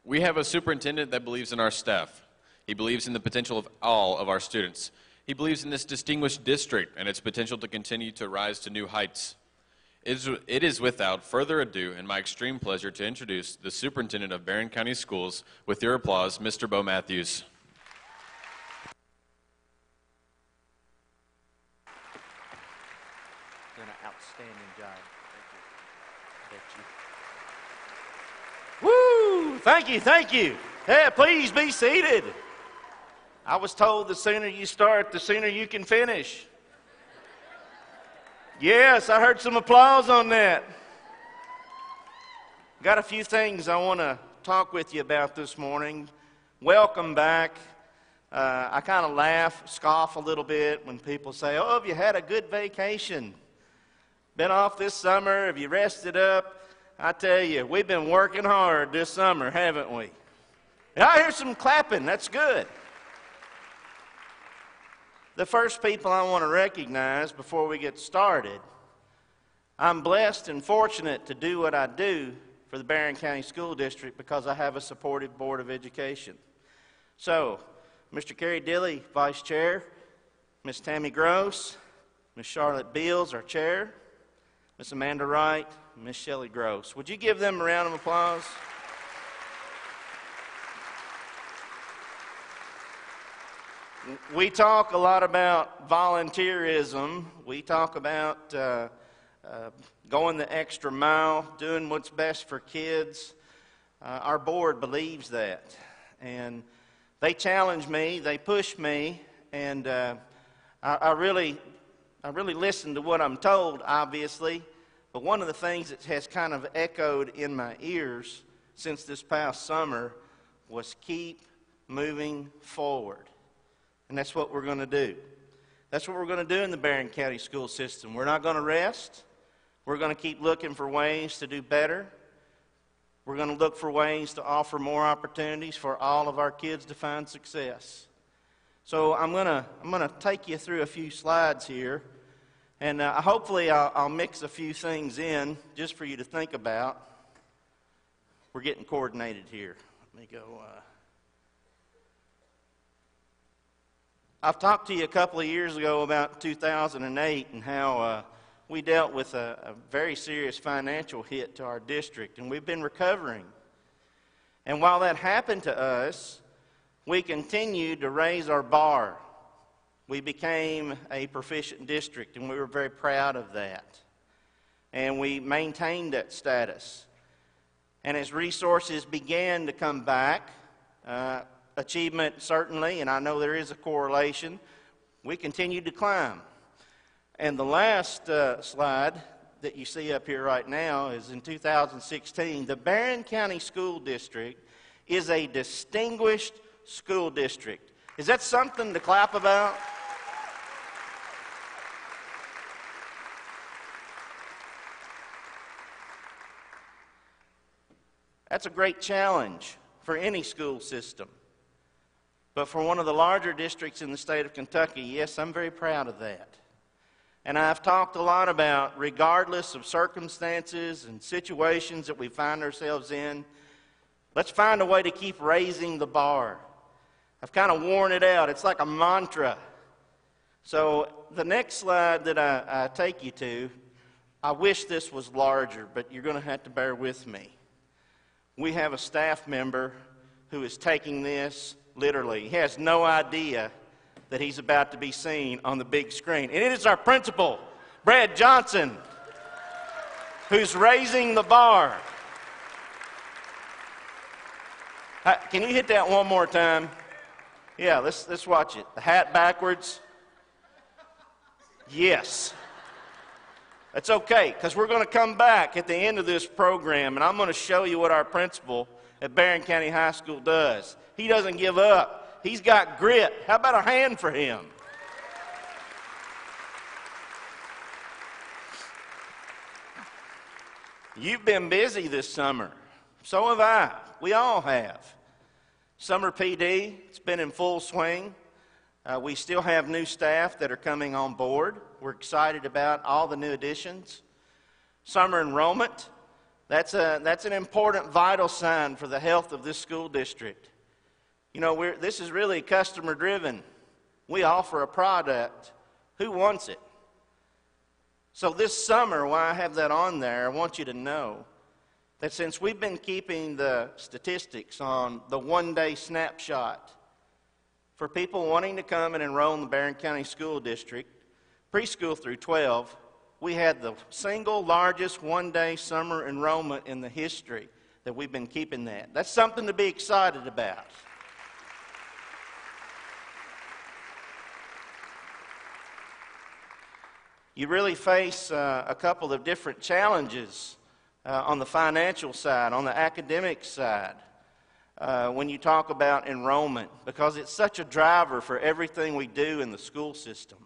A: We have a superintendent that believes in our staff. He believes in the potential of all of our students. He believes in this distinguished district and its potential to continue to rise to new heights. It is without further ado and my extreme pleasure to introduce the superintendent of Barren County Schools. With your applause, Mr. Bo Matthews.
L: Outstanding job. Thank you. Woo! Thank you. Hey, please be seated. I was told the sooner you start, the sooner you can finish. Yes, I heard some applause on that. Got a few things I want to talk with you about this morning. Welcome back. I kind of laugh, scoff a little bit when people say, "Oh, have you had a good vacation? Been off this summer? Have you rested up?" I tell you, we've been working hard this summer, haven't we? And I hear some clapping. That's good. The first people I want to recognize before we get started, I'm blessed and fortunate to do what I do for the Barren County School District because I have a supportive Board of Education. So, Mr. Kerry Dilley, Vice Chair, Ms. Tammy Gross, Miss Charlotte Beals, our chair, Miss Amanda Wright, and Miss Shelley Gross. Would you give them a round of applause? We talk a lot about volunteerism. We talk about going the extra mile, doing what's best for kids. Our board believes that. And they challenge me, they push me, and I really listen to what I'm told, obviously. But one of the things that has kind of echoed in my ears since this past summer was keep moving forward. And that's what we're going to do. That's what we're going to do in the Barren County school system. We're not going to rest. We're going to keep looking for ways to do better. We're going to look for ways to offer more opportunities for all of our kids to find success. So I'm going to take you through a few slides here, and hopefully I'll mix a few things in just for you to think about. We're getting coordinated here. Let me go. I've talked to you a couple of years ago about 2008 and how we dealt with a very serious financial hit to our district, and we've been recovering. And while that happened to us, we continued to raise our bar. We became a proficient district, and we were very proud of that. And we maintained that status. And as resources began to come back, achievement certainly, and I know there is a correlation, we continued to climb. And the last slide that you see up here right now is in 2016. The Barren County School District is a distinguished school district. Is that something to clap about? That's a great challenge for any school system. But for one of the larger districts in the state of Kentucky, yes, I'm very proud of that. And I've talked a lot about, regardless of circumstances and situations that we find ourselves in, let's find a way to keep raising the bar. I've kind of worn it out. It's like a mantra. So the next slide that I take you to, I wish this was larger, but you're going to have to bear with me. We have a staff member who is taking this literally. He has no idea that he's about to be seen on the big screen. And it is our principal, Brad Johnson, who's raising the bar. Can you hit that one more time? Yeah, let's watch it. The hat backwards. Yes. That's okay, because we're going to come back at the end of this program, and I'm going to show you what our principal at Barren County High School does. He doesn't give up. He's got grit. How about a hand for him? You've been busy this summer. So have I. We all have. Summer PD, it's been in full swing. We still have new staff that are coming on board. We're excited about all the new additions. Summer enrollment, that's an important, vital sign for the health of this school district. You know, this is really customer driven. We offer a product. Who wants it? So this summer, while I have that on there, I want you to know that since we've been keeping the statistics on the one-day snapshot for people wanting to come and enroll in the Barren County School District, preschool through 12, we had the single largest one-day summer enrollment in the history that we've been keeping that. That's something to be excited about. You really face a couple of different challenges on the financial side, on the academic side, when you talk about enrollment, because it's such a driver for everything we do in the school system.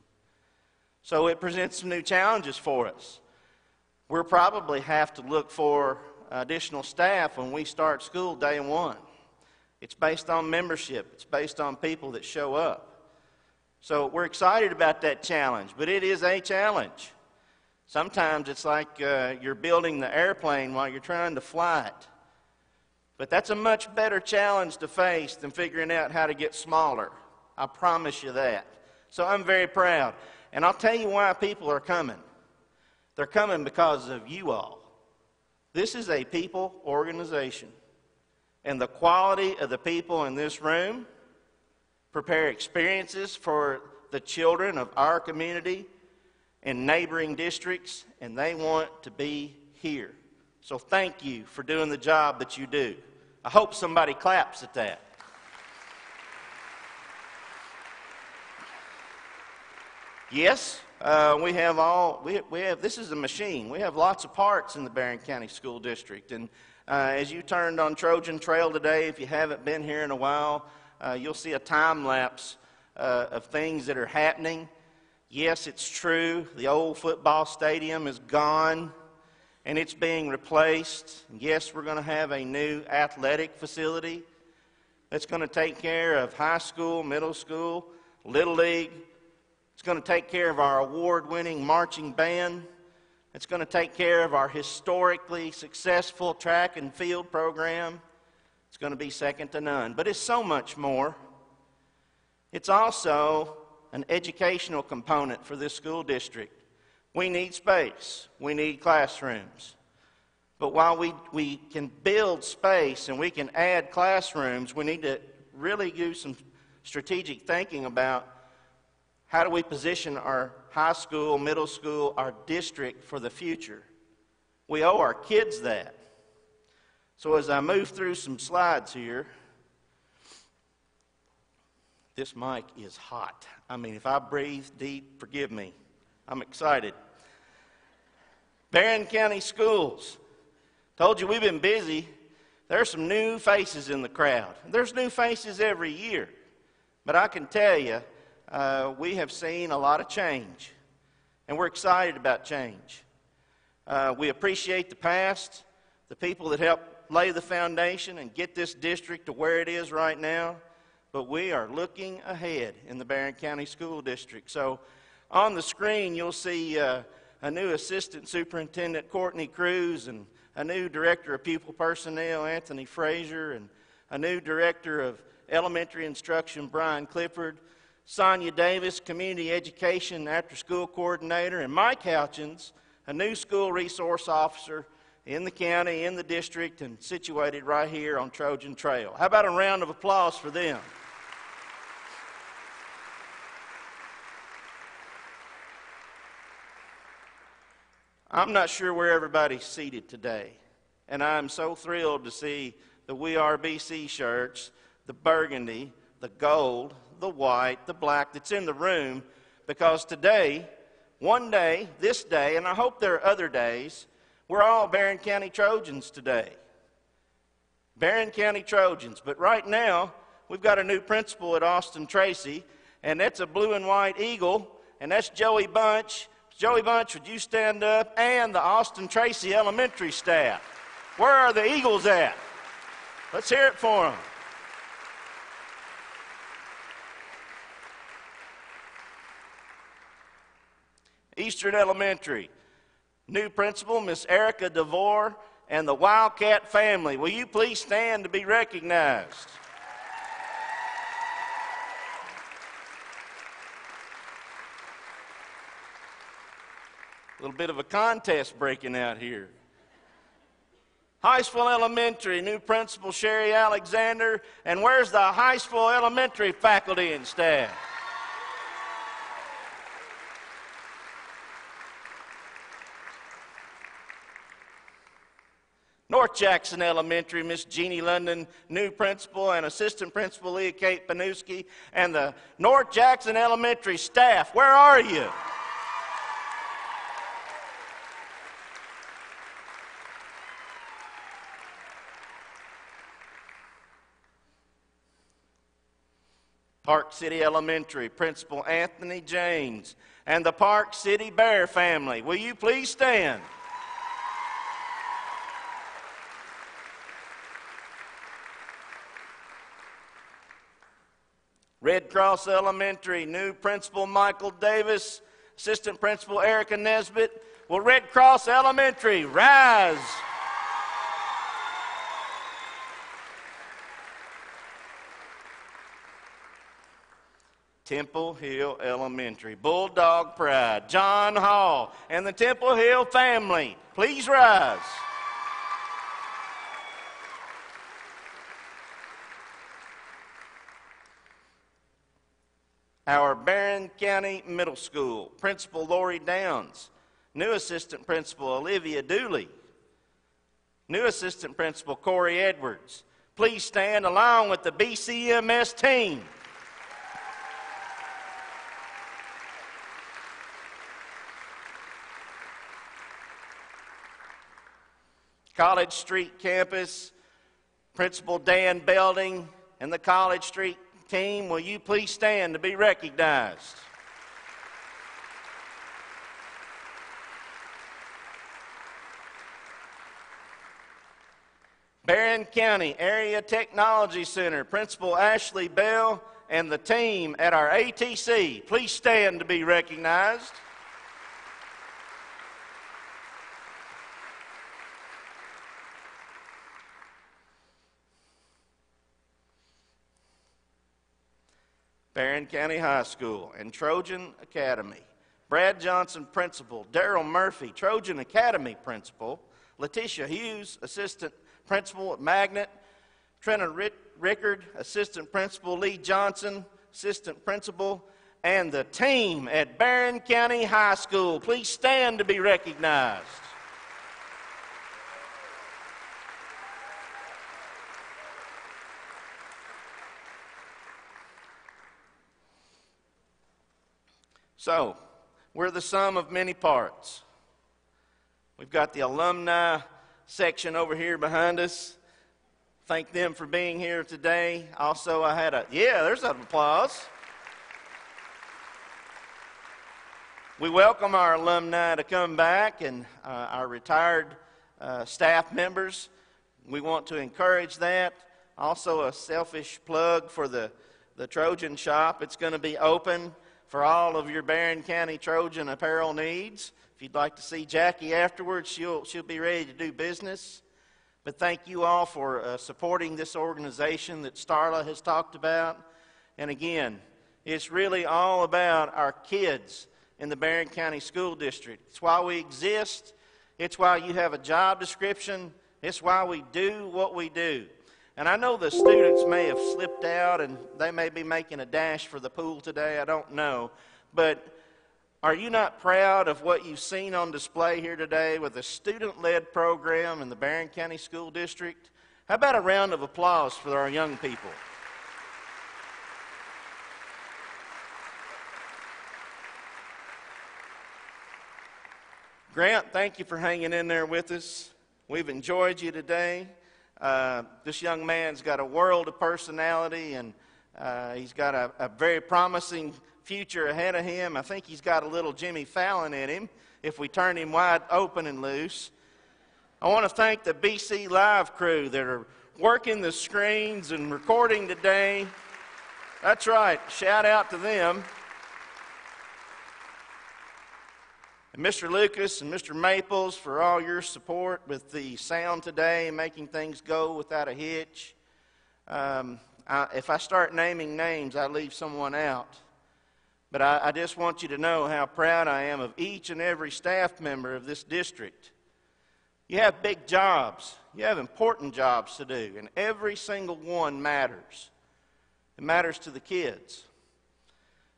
L: So it presents some new challenges for us. We'll probably have to look for additional staff when we start school day one. It's based on membership. It's based on people that show up. So we're excited about that challenge, but it is a challenge. Sometimes it's like you're building the airplane while you're trying to fly it. But that's a much better challenge to face than figuring out how to get smaller. I promise you that. So I'm very proud. And I'll tell you why people are coming. They're coming because of you all. This is a people organization. And the quality of the people in this room prepare experiences for the children of our community in neighboring districts, and they want to be here. So thank you for doing the job that you do. I hope somebody claps at that. Yes, we have this is a machine. We have lots of parts in the Barren County School District. And as you turned on Trojan Trail today, if you haven't been here in a while, you'll see a time lapse of things that are happening. Yes, it's true. The old football stadium is gone and it's being replaced. Yes, we're going to have a new athletic facility that's going to take care of high school, middle school, Little League. It's going to take care of our award-winning marching band. It's going to take care of our historically successful track and field program. It's going to be second to none. But it's so much more. It's also an educational component for this school district. We need space. We need classrooms. But while we can build space and we can add classrooms, we need to really do some strategic thinking about how do we position our high school, middle school, our district for the future. We owe our kids that. So as I move through some slides here, this mic is hot. I mean, if I breathe deep, forgive me. I'm excited. Barren County Schools. Told you we've been busy. There are some new faces in the crowd. There's new faces every year. But I can tell you, we have seen a lot of change. And we're excited about change. We appreciate the past, the people that helped lay the foundation and get this district to where it is right now. But we are looking ahead in the Barren County School District. So on the screen, you'll see a new Assistant Superintendent, Courtney Cruz, and a new Director of Pupil Personnel, Anthony Frazier, and a new Director of Elementary Instruction, Brian Clifford, Sonia Davis, Community Education After School Coordinator, and Mike Houchins, a new School Resource Officer in the county, in the district, and situated right here on Trojan Trail. How about a round of applause for them? I'm not sure where everybody's seated today, and I'm so thrilled to see the We Are BC shirts, the burgundy, the gold, the white, the black that's in the room, because today, one day, this day, and I hope there are other days, we're all Barren County Trojans today. Barren County Trojans. But right now, we've got a new principal at Austin Tracy, and that's a blue and white eagle, and that's Joey Bunch. Joey Bunch, would you stand up? And the Austin Tracy elementary staff. Where are the Eagles at? Let's hear it for them. Eastern Elementary, new principal, Miss Erica DeVore, and the Wildcat family. Will you please stand to be recognized? A little bit of a contest breaking out here. Highsville Elementary, new principal, Sherry Alexander, and where's the Highsville Elementary faculty and staff? North Jackson Elementary, Miss Jeannie London, new principal, and assistant principal Leah Kate Panuski, and the North Jackson Elementary staff. Where are you? Park City Elementary, Principal Anthony James, and the Park City Bear family. Will you please stand? Red Cross Elementary, new principal Michael Davis, assistant principal Erica Nesbitt. Will Red Cross Elementary rise? Temple Hill Elementary. Bulldog Pride, John Hall, and the Temple Hill family, please rise. Our Barren County Middle School, Principal Lori Downs, new Assistant Principal Olivia Dooley, new Assistant Principal Corey Edwards. Please stand along with the BCMS team. College Street Campus, Principal Dan Belding, and the College Street team, will you please stand to be recognized? Barren County Area Technology Center, Principal Ashley Bell, and the team at our ATC, please stand to be recognized. Barren County High School and Trojan Academy, Brad Johnson Principal, Darrell Murphy, Trojan Academy Principal, Letitia Hughes, Assistant Principal at Magnet, Trina Rickard, Assistant Principal, Lee Johnson, Assistant Principal, and the team at Barren County High School. Please stand to be recognized. So, we're the sum of many parts. We've got the alumni section over here behind us. Thank them for being here today. Also, I had there's an applause. We welcome our alumni to come back and our retired staff members. We want to encourage that. Also, a selfish plug for the Trojan shop. It's going to be open for all of your Barren County Trojan apparel needs. If you'd like to see Jackie afterwards, she'll be ready to do business. But thank you all for supporting this organization that Starla has talked about. And again, it's really all about our kids in the Barren County School District. It's why we exist. It's why you have a job description. It's why we do what we do. And I know the students may have slipped out and they may be making a dash for the pool today. I don't know. But are you not proud of what you've seen on display here today with a student-led program in the Barren County School District? How about a round of applause for our young people? Grant, thank you for hanging in there with us. We've enjoyed you today. This young man's got a world of personality, and he's got a very promising future ahead of him. I think he's got a little Jimmy Fallon in him if we turn him wide open and loose. I want to thank the BC Live crew that are working the screens and recording today. That's right. Shout out to them. And Mr. Lucas and Mr. Maples for all your support with the sound today and making things go without a hitch. If I start naming names, I leave someone out. But I just want you to know how proud I am of each and every staff member of this district. You have big jobs. You have important jobs to do, and every single one matters. It matters to the kids.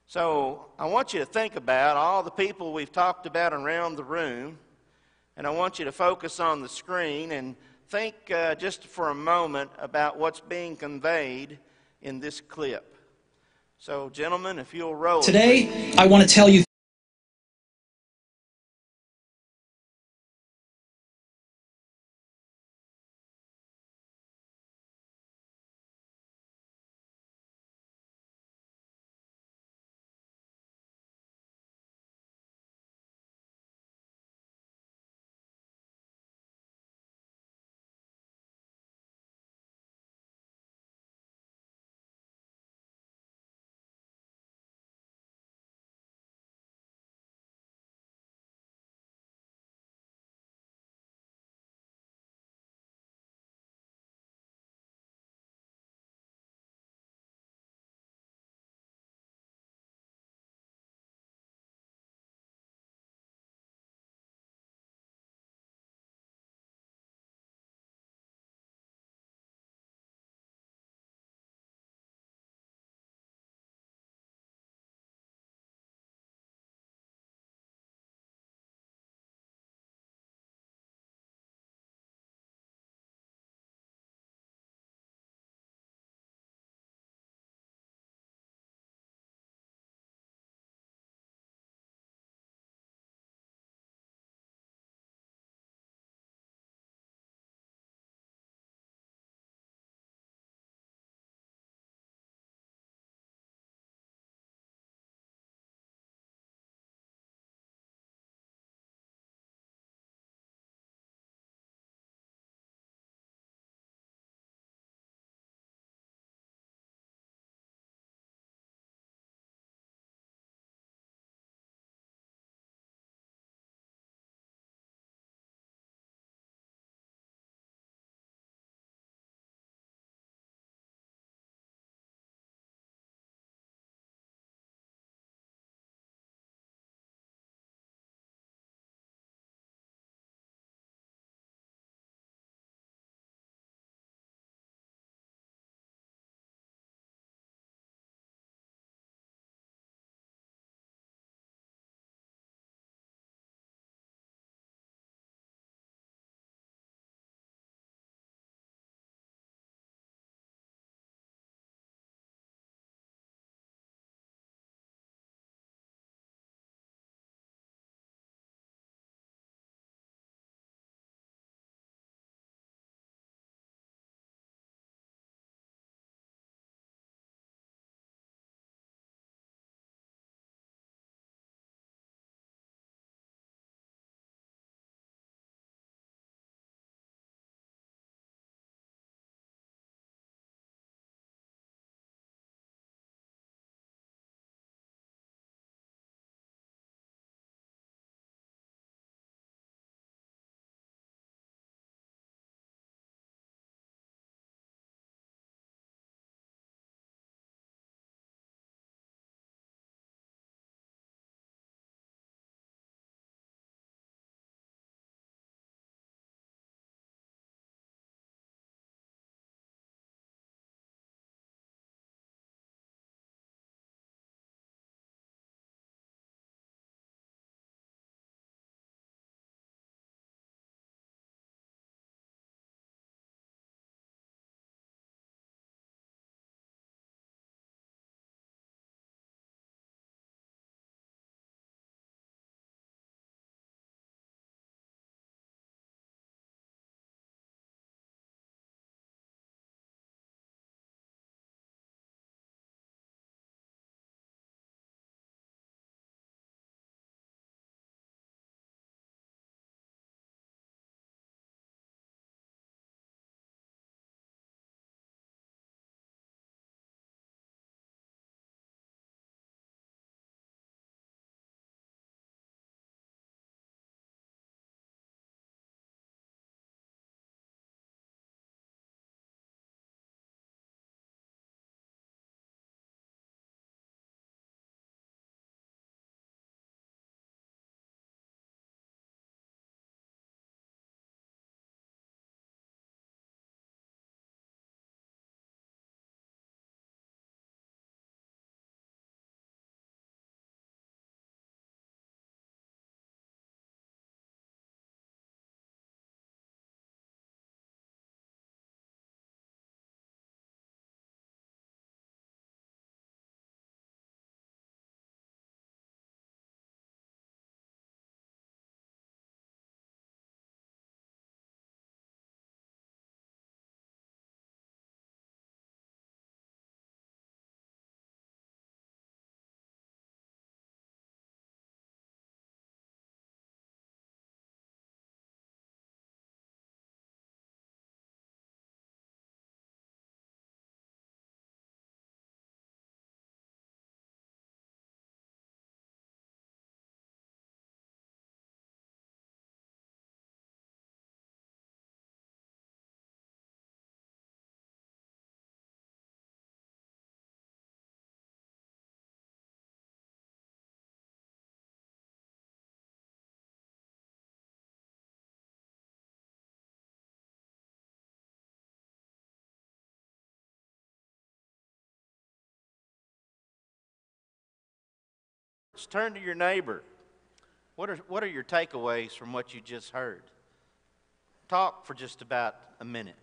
L: So I want you to think about all the people we've talked about around the room, and I want you to focus on the screen and think just for a moment about what's being conveyed in this clip. So, gentlemen, if you'll roll.
K: Today, I want to tell you
L: words. Turn to your neighbor. What are your takeaways from what you just heard? Talk for just about a minute.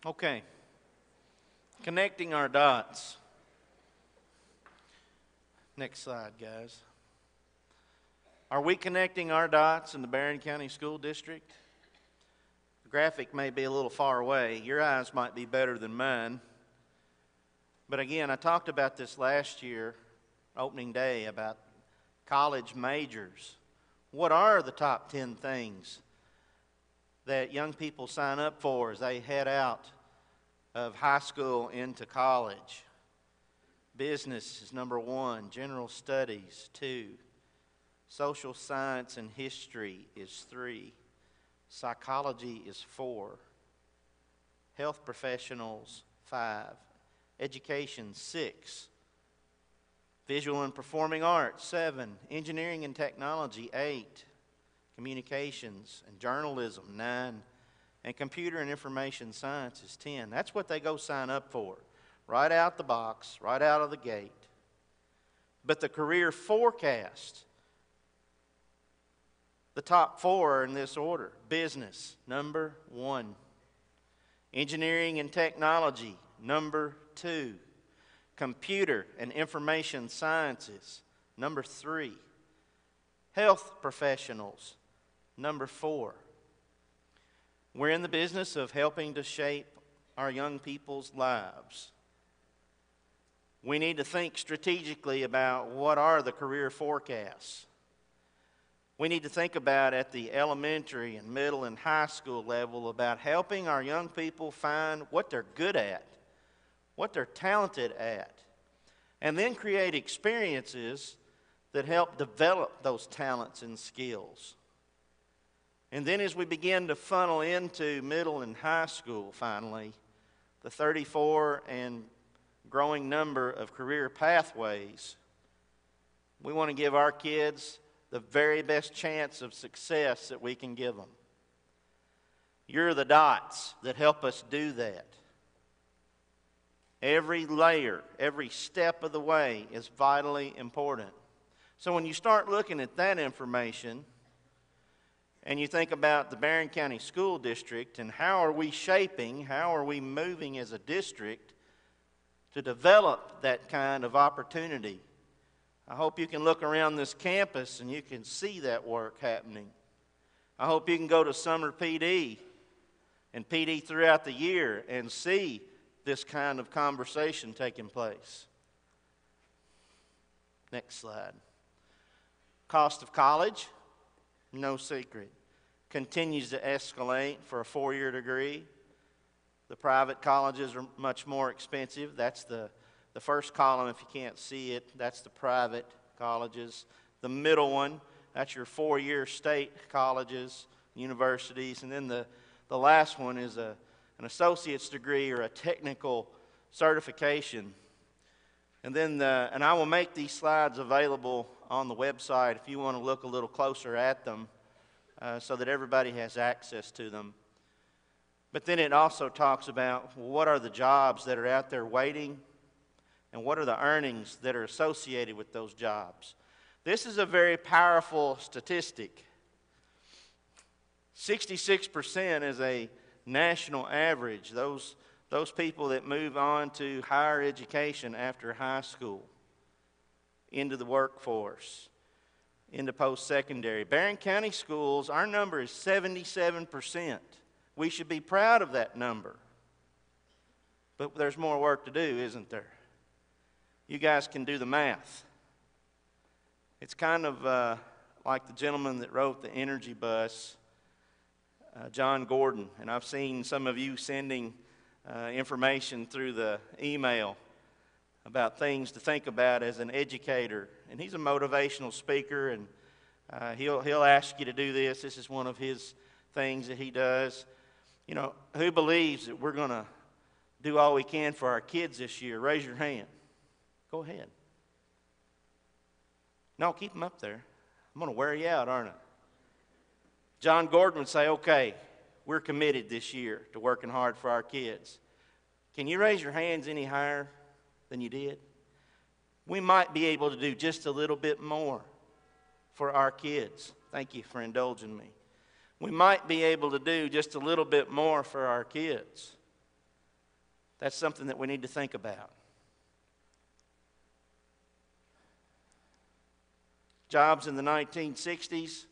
L: Okay. Connecting our dots. Next slide, guys. Are we connecting our dots in the Barren County School District? The graphic may be a little far away. Your eyes might be better than mine. But again, I talked about this last year, opening day, about college majors. What are the top 10 things that young people sign up for as they head out of high school into college? Business is number 1, general studies 2, social science and history is 3, psychology is 4, health professionals 5, education 6, visual and performing arts 7, engineering and technology 8, communications and journalism 9, and computer and information science is 10. That's what they go sign up for, right out the box, right out of the gate. But the career forecast, the top 4 are in this order. Business, number 1. Engineering and technology, number 2. Computer and information sciences, number 3. Health professionals, number 4. We're in the business of helping to shape our young people's lives. We need to think strategically about what are the career forecasts. We need to think about at the elementary and middle and high school level about helping our young people find what they're good at, what they're talented at, and then create experiences that help develop those talents and skills. And then as we begin to funnel into middle and high school, finally, the 34 and growing number of career pathways, we want to give our kids the very best chance of success that we can give them. You're the dots that help us do that. Every layer, every step of the way is vitally important. So when you start looking at that information, and you think about the Barren County School District and how are we shaping, how are we moving as a district to develop that kind of opportunity, I hope you can look around this campus and you can see that work happening. I hope you can go to summer PD and PD throughout the year and see this kind of conversation taking place. Next slide. Cost of college, no secret, continues to escalate for a 4-year degree. The private colleges are much more expensive. That's the first column, if you can't see it, that's the private colleges. The middle one, that's your 4-year state colleges, universities. And then the last one is an associate's degree or a technical certification. And then, and I will make these slides available on the website if you want to look a little closer at them so that everybody has access to them. But then it also talks about what are the jobs that are out there waiting and what are the earnings that are associated with those jobs. This is a very powerful statistic. 66% is a national average, those people that move on to higher education after high school, into the workforce, into post-secondary. Barren County schools, our number is 77%. We should be proud of that number. But there's more work to do, isn't there? You guys can do the math. It's kind of like the gentleman that wrote the energy bus John Gordon, and I've seen some of you sending information through the email about things to think about as an educator. And he's a motivational speaker, and he'll ask you to do this. This is one of his things that he does. You know, who believes that we're going to do all we can for our kids this year? Raise your hand. Go ahead. No, keep them up there. I'm going to wear you out, aren't I? John Gordon would say, okay, we're committed this year to working hard for our kids. Can you raise your hands any higher than you did? We might be able to do just a little bit more for our kids. Thank you for indulging me. We might be able to do just a little bit more for our kids. That's something that we need to think about. Jobs in the 1960s.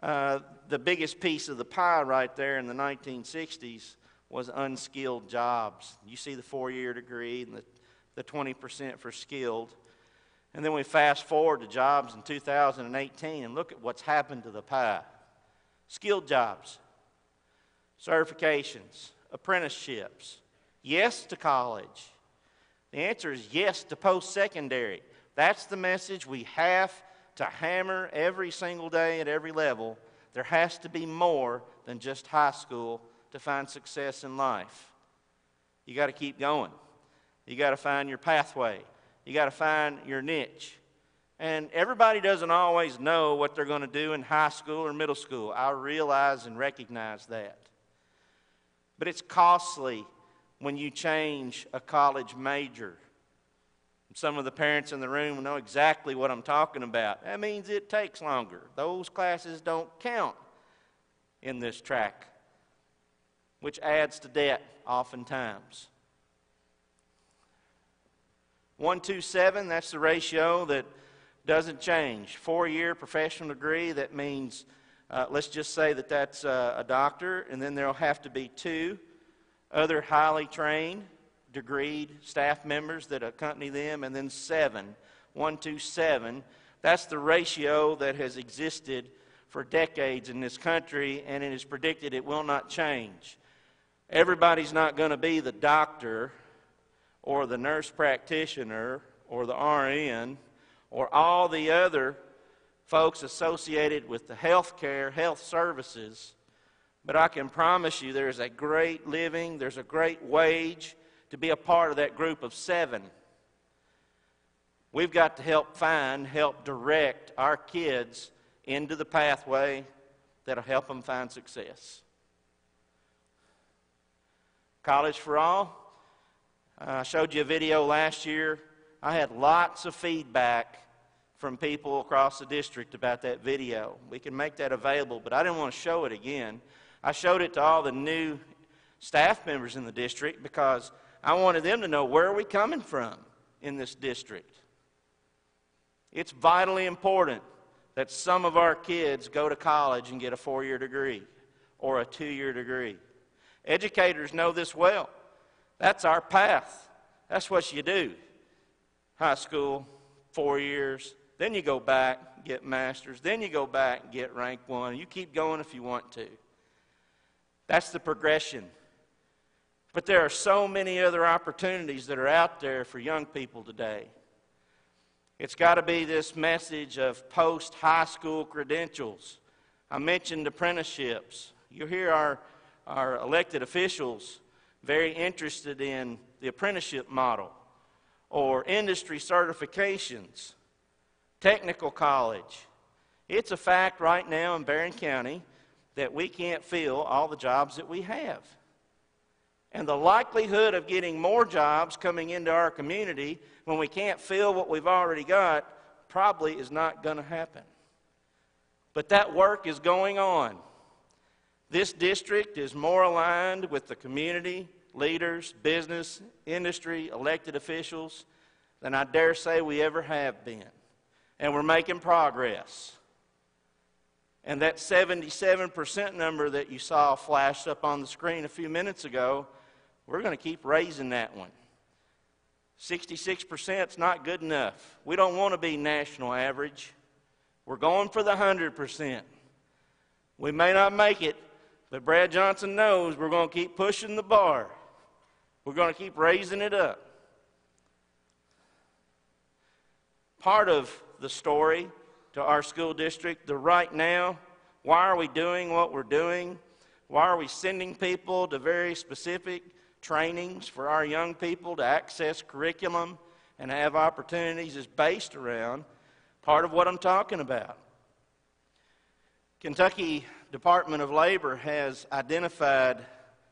L: The biggest piece of the pie right there in the 1960s was unskilled jobs. You see the 4-year degree and the 20% for skilled. And then we fast forward to jobs in 2018 and look at what's happened to the pie. Skilled jobs, certifications, apprenticeships, yes to college. The answer is yes to post-secondary. That's the message we have to hammer every single day at every level. There has to be more than just high school to find success in life. You got to keep going. You got to find your pathway. You got to find your niche. And everybody doesn't always know what they're going to do in high school or middle school. I realize and recognize that. But it's costly when you change a college major. Some of the parents in the room know exactly what I'm talking about. That means it takes longer. Those classes don't count in this track, which adds to debt oftentimes. 1:7, that's the ratio that doesn't change. 4-year professional degree, that means, let's just say that that's a doctor, and then there'll have to be 2 other highly trained, degreed staff members that accompany them, and then 7. 1:7. That's the ratio that has existed for decades in this country, and it is predicted it will not change. Everybody's not going to be the doctor or the nurse practitioner or the RN or all the other folks associated with the health services, but I can promise you there's a great living, there's a great wage to be a part of that group of 7. We've got to help direct our kids into the pathway that'll help them find success. College for All. I showed you a video last year. I had lots of feedback from people across the district about that video. We can make that available, but I didn't want to show it again. I showed it to all the new staff members in the district because I wanted them to know where are we coming from in this district. It's vitally important that some of our kids go to college and get a 4-year degree or a 2-year degree. Educators know this well. That's our path. That's what you do. High school, 4 years, then you go back, get master's, then you go back and get rank 1. You keep going if you want to. That's the progression. But there are so many other opportunities that are out there for young people today. It's got to be this message of post-high school credentials. I mentioned apprenticeships. You hear our elected officials very interested in the apprenticeship model or industry certifications, technical college. It's a fact right now in Barren County that we can't fill all the jobs that we have. And the likelihood of getting more jobs coming into our community when we can't fill what we've already got probably is not going to happen. But that work is going on. This district is more aligned with the community, leaders, business, industry, elected officials than I dare say we ever have been. And we're making progress. And that 77% number that you saw flashed up on the screen a few minutes ago, we're going to keep raising that one. 66% is not good enough. We don't want to be national average. We're going for the 100%. We may not make it But Brad Johnson knows we're going to keep pushing the bar. We're going to keep raising it up. Part of the story to our school district, the right now, why are we doing what we're doing? Why are we sending people to very specific trainings for our young people to access curriculum and have opportunities is based around part of what I'm talking about. Kentucky Department of Labor has identified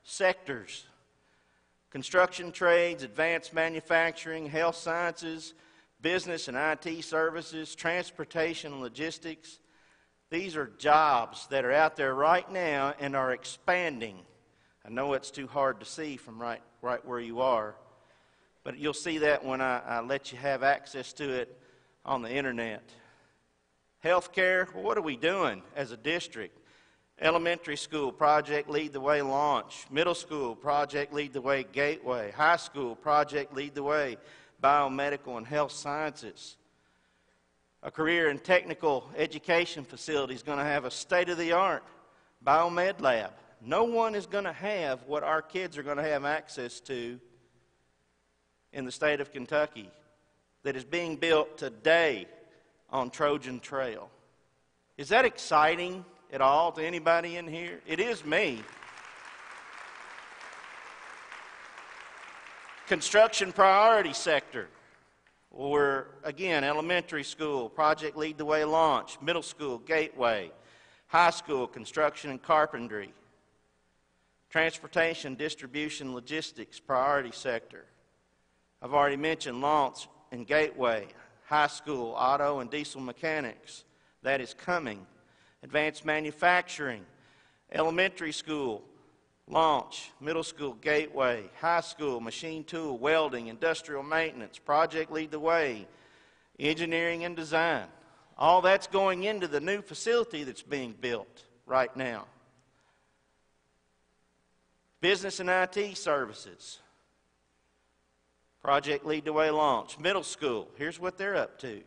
L: sectors: construction trades, advanced manufacturing, health sciences, business and IT services, transportation and logistics. These are jobs that are out there right now and are expanding. I know it's too hard to see from right where you are, but you'll see that when I let you have access to it on the internet. Healthcare, well, what are we doing as a district? Elementary school, Project Lead the Way launch. Middle school, Project Lead the Way Gateway. High school, Project Lead the Way biomedical and health sciences. A career and technical education facility is going to have a state-of-the-art biomed lab. No one is going to have what our kids are going to have access to in the state of Kentucky that is being built today on Trojan Trail. Is that exciting at all to anybody in here? It is me. Construction priority sector. We're, again, elementary school, Project Lead the Way launch, middle school, Gateway, high school, construction and carpentry, transportation, distribution, logistics, priority sector. I've already mentioned launch and Gateway, high school, auto and diesel mechanics. That is coming. Advanced manufacturing, elementary school, launch, middle school, Gateway, high school, machine tool, welding, industrial maintenance, Project Lead the Way, engineering and design. All that's going into the new facility that's being built right now. Business and IT services, Project Lead the Way launch. Middle school, here's what they're up to.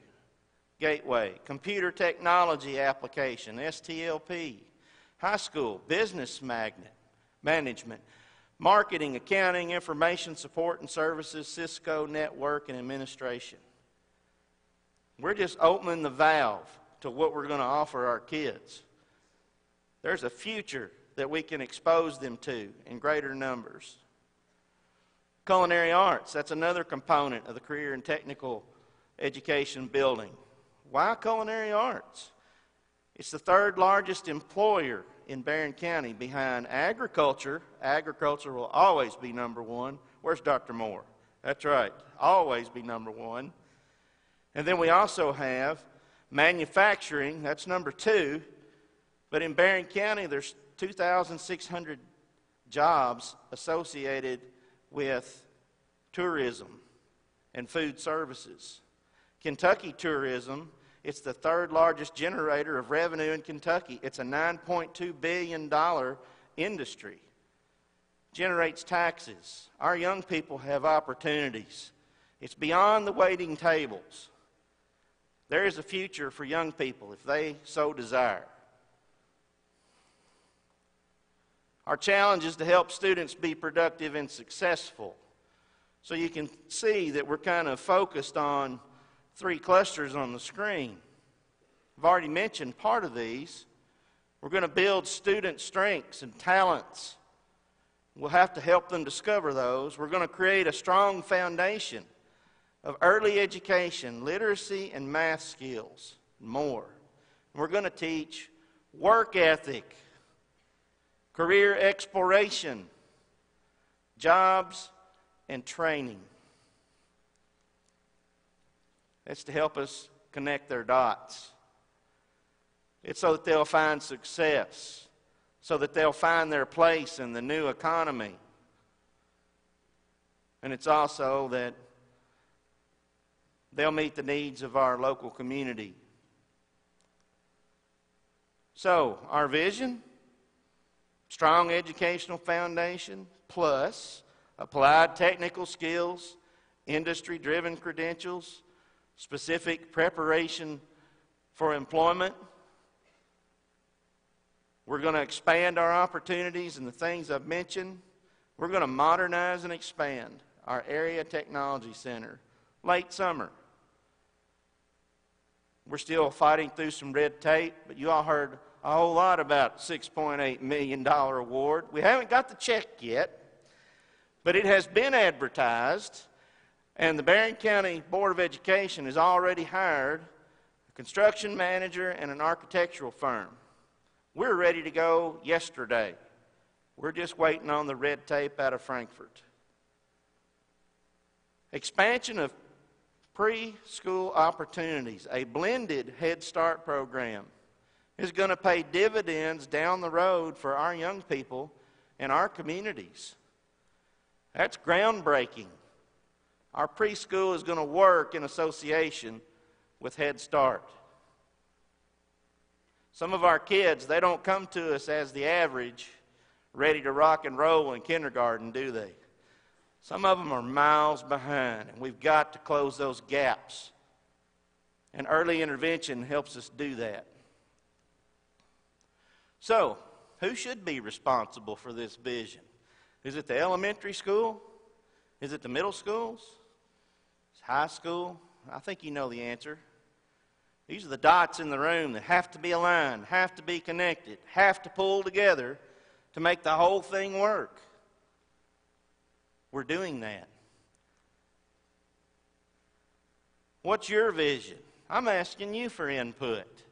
L: Gateway, computer technology application, STLP. High school, business management, marketing, accounting, information support and services, Cisco network and administration. We're just opening the valve to what we're going to offer our kids. There's a future that we can expose them to in greater numbers. Culinary arts, that's another component of the career and technical education building. Why culinary arts? It's the third largest employer in Barren County behind agriculture. Agriculture will always be number one. Where's Dr. Moore? That's right, always be number one. And then we also have manufacturing, that's number two. But in Barren County, there's 2,600 jobs associated with tourism and food services. Kentucky tourism, it's the third largest generator of revenue in Kentucky. It's a $9.2 billion industry. Generates taxes. Our young people have opportunities. It's beyond the waiting tables. There is a future for young people if they so desire. Our challenge is to help students be productive and successful. So you can see that we're kind of focused on three clusters on the screen. I've already mentioned part of these. We're going to build student strengths and talents. We'll have to help them discover those. We're going to create a strong foundation of early education, literacy, and math skills, and more. And we're going to teach work ethic, career exploration, jobs, and training. It's to help us connect their dots. It's so that they'll find success, so that they'll find their place in the new economy. And it's also that they'll meet the needs of our local community. So, our vision, strong educational foundation, plus applied technical skills, industry-driven credentials, specific preparation for employment. We're going to expand our opportunities and the things I've mentioned. We're going to modernize and expand our Area Technology Center. Late summer. We're still fighting through some red tape, but you all heard a whole lot about $6.8 million award. We haven't got the check yet, but it has been advertised, and the Barren County Board of Education has already hired a construction manager and an architectural firm. We're ready to go yesterday. We're just waiting on the red tape out of Frankfurt. Expansion of preschool opportunities, a blended Head Start program, is going to pay dividends down the road for our young people and our communities. That's groundbreaking. Our preschool is going to work in association with Head Start. Some of our kids, they don't come to us as the average, ready to rock and roll in kindergarten, do they? Some of them are miles behind, and we've got to close those gaps. And early intervention helps us do that. So, who should be responsible for this vision? Is it the elementary school? Is it the middle schools? Is it high school? I think you know the answer. These are the dots in the room that have to be aligned, have to be connected, have to pull together to make the whole thing work. We're doing that. What's your vision? I'm asking you for input.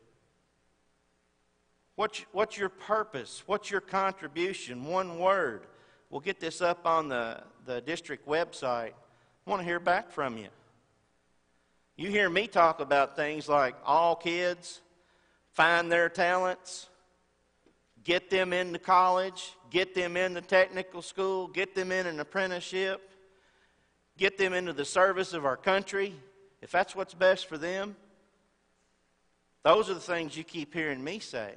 L: What's your purpose? What's your contribution? One word. We'll get this up on the district website. I want to hear back from you. You hear me talk about things like all kids, find their talents, get them into college, get them into technical school, get them in an apprenticeship, get them into the service of our country, if that's what's best for them. Those are the things you keep hearing me say.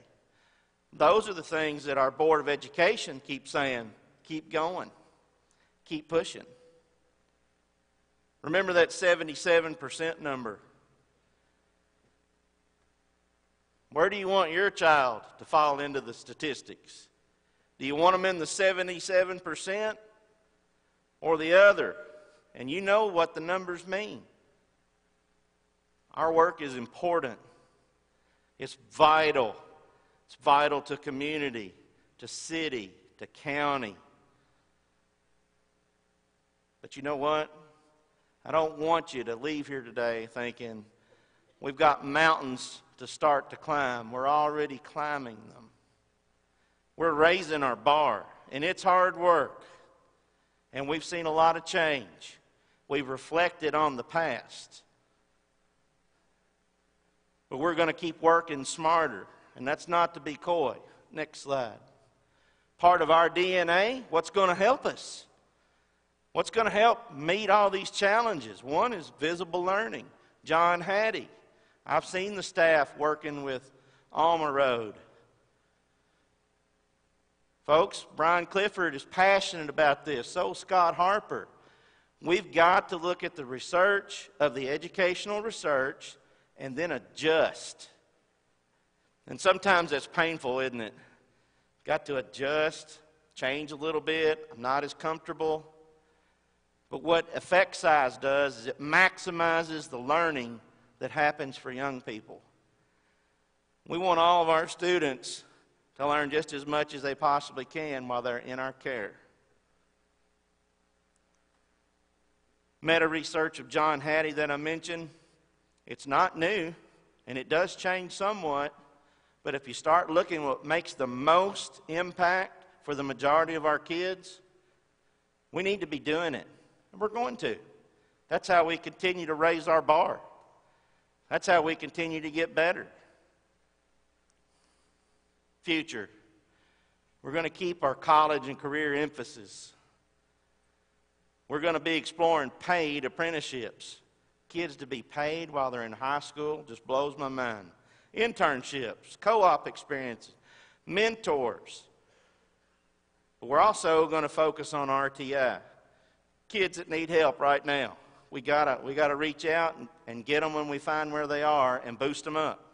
L: Those are the things that our Board of Education keeps saying, keep going, keep pushing. Remember that 77% number. Where do you want your child to fall into the statistics? Do you want them in the 77% or the other? And you know what the numbers mean. Our work is important. It's vital. It's vital to community, to city, to county. But you know what? I don't want you to leave here today thinking, we've got mountains to start to climb. We're already climbing them. We're raising our bar, and it's hard work. And we've seen a lot of change. We've reflected on the past. But we're going to keep working smarter, and that's not to be coy. Next slide. Part of our DNA, what's going to help us? What's going to help meet all these challenges? One is visible learning. John Hattie. I've seen the staff working with Alma Road. Folks, Brian Clifford is passionate about this. So is Scott Harper. We've got to look at the research of the educational research and then adjust. And sometimes that's painful, isn't it? Got to adjust, change a little bit. I'm not as comfortable. But what effect size does is it maximizes the learning that happens for young people. We want all of our students to learn just as much as they possibly can while they're in our care. Meta-research of John Hattie that I mentioned, it's not new, and it does change somewhat, but if you start looking at what makes the most impact for the majority of our kids, we need to be doing it. And we're going to. That's how we continue to raise our bar. That's how we continue to get better. Future. We're going to keep our college and career emphasis. We're going to be exploring paid apprenticeships. Kids to be paid while they're in high school just blows my mind. Internships, co-op experiences, mentors. But we're also going to focus on RTI. Kids that need help right now. We gotta reach out and get them when we find where they are and boost them up.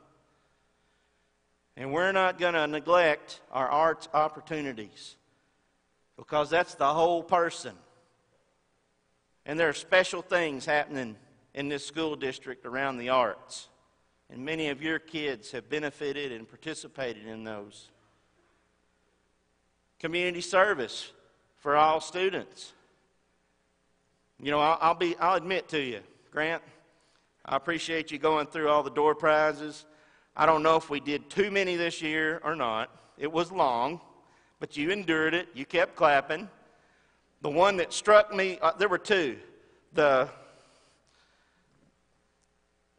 L: And we're not going to neglect our arts opportunities, because that's the whole person. And there are special things happening in this school district around the arts. And many of your kids have benefited and participated in those. Community service for all students. You know, I'll admit to you, Grant, I appreciate you going through all the door prizes. I don't know if we did too many this year or not. It was long, but you endured it. You kept clapping. The one that struck me, there were two. The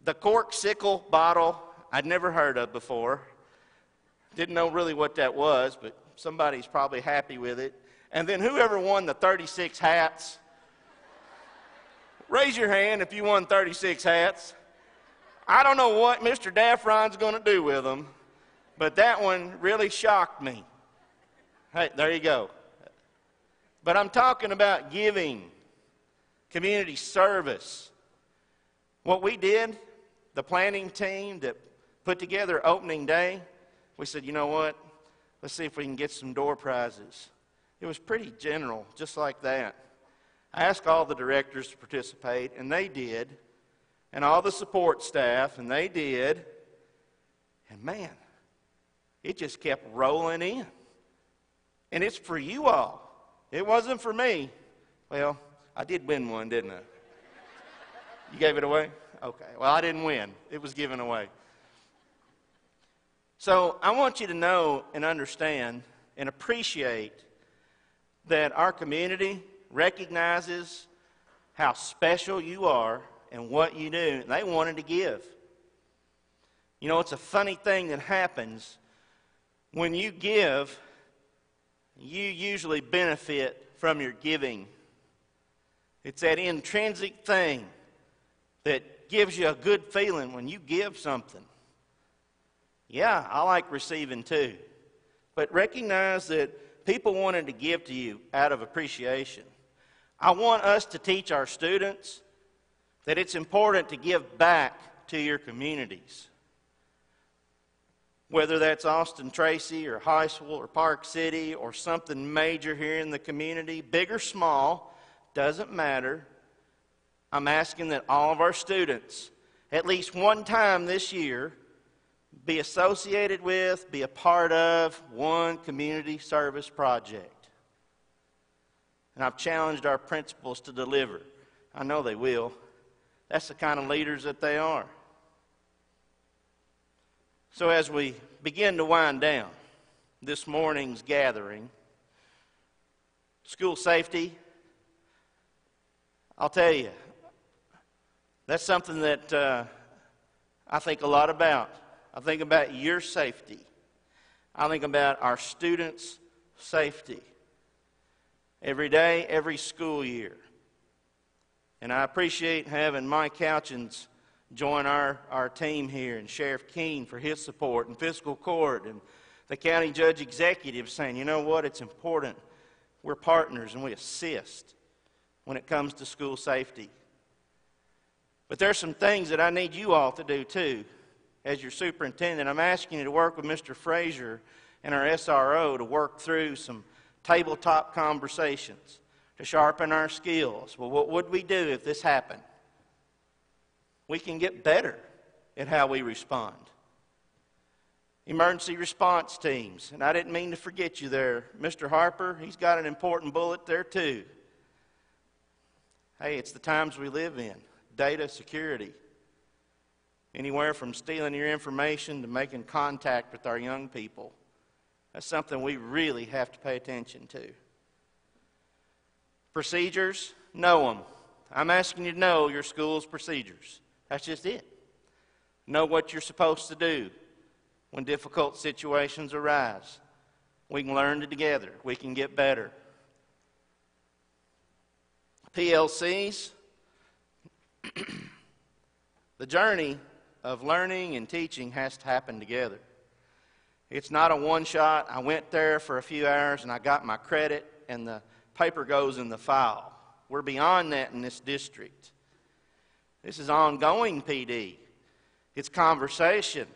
L: corksicle bottle I'd never heard of before. Didn't know really what that was, but somebody's probably happy with it. And then whoever won the 36 hats, raise your hand if you won 36 hats. I don't know what Mr. Daffron's going to do with them, but that one really shocked me. Hey, there you go. But I'm talking about giving, community service. What we did, the planning team that put together opening day, we said, you know what, let's see if we can get some door prizes. It was pretty general, just like that. I asked all the directors to participate, and they did, and all the support staff, and they did. And man, it just kept rolling in. And it's for you all. It wasn't for me. Well, I did win one, didn't I? You gave it away? Okay. Well, I didn't win. It was given away. So I want you to know and understand and appreciate that our community recognizes how special you are and what you do. And they wanted to give. You know, it's a funny thing that happens. When you give, you usually benefit from your giving. It's that intrinsic thing that gives you a good feeling when you give something. Yeah, I like receiving too. But recognize that people wanted to give to you out of appreciation. I want us to teach our students that it's important to give back to your communities. Whether that's Austin Tracy or Heisel or Park City or something major here in the community, big or small, doesn't matter. I'm asking that all of our students, at least one time this year, be associated with, be a part of one community service project. And I've challenged our principals to deliver. I know they will. That's the kind of leaders that they are. So as we begin to wind down this morning's gathering, school safety, I'll tell you, that's something that I think a lot about. I think about your safety. I think about our students' safety. Every day, every school year. And I appreciate having Mike Couchins join our team here, and Sheriff Keene for his support, and fiscal court, and the county judge executive saying, you know what, it's important. We're partners and we assist when it comes to school safety. But there's some things that I need you all to do too. As your superintendent, I'm asking you to work with Mr. Frazier and our SRO to work through some tabletop conversations to sharpen our skills. Well, what would we do if this happened? We can get better at how we respond. Emergency response teams, and I didn't mean to forget you there. Mr. Harper, he's got an important bullet there too. Hey, it's the times we live in. Data security. Anywhere from stealing your information to making contact with our young people. That's something we really have to pay attention to. Procedures, know them. I'm asking you to know your school's procedures. That's just it. Know what you're supposed to do when difficult situations arise. We can learn together. We can get better. PLCs, the journey of learning and teaching has to happen together. It's not a one-shot, I went there for a few hours and I got my credit and the paper goes in the file. We're beyond that in this district. This is ongoing PD. It's conversation.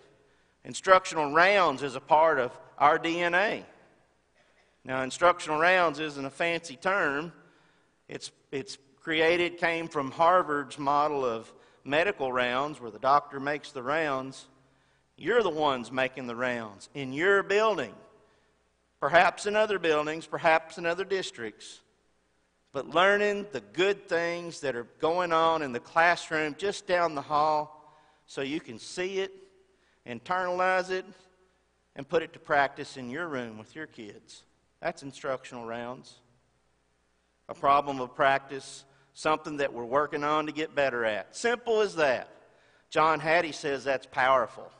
L: Instructional rounds is a part of our DNA. Now, instructional rounds isn't a fancy term. It's came from Harvard's model of medical rounds, where the doctor makes the rounds. You're the ones making the rounds in your building, perhaps in other buildings, perhaps in other districts, but learning the good things that are going on in the classroom just down the hall so you can see it, internalize it, and put it to practice in your room with your kids. That's instructional rounds. A problem of practice, something that we're working on to get better at. Simple as that. John Hattie says that's powerful.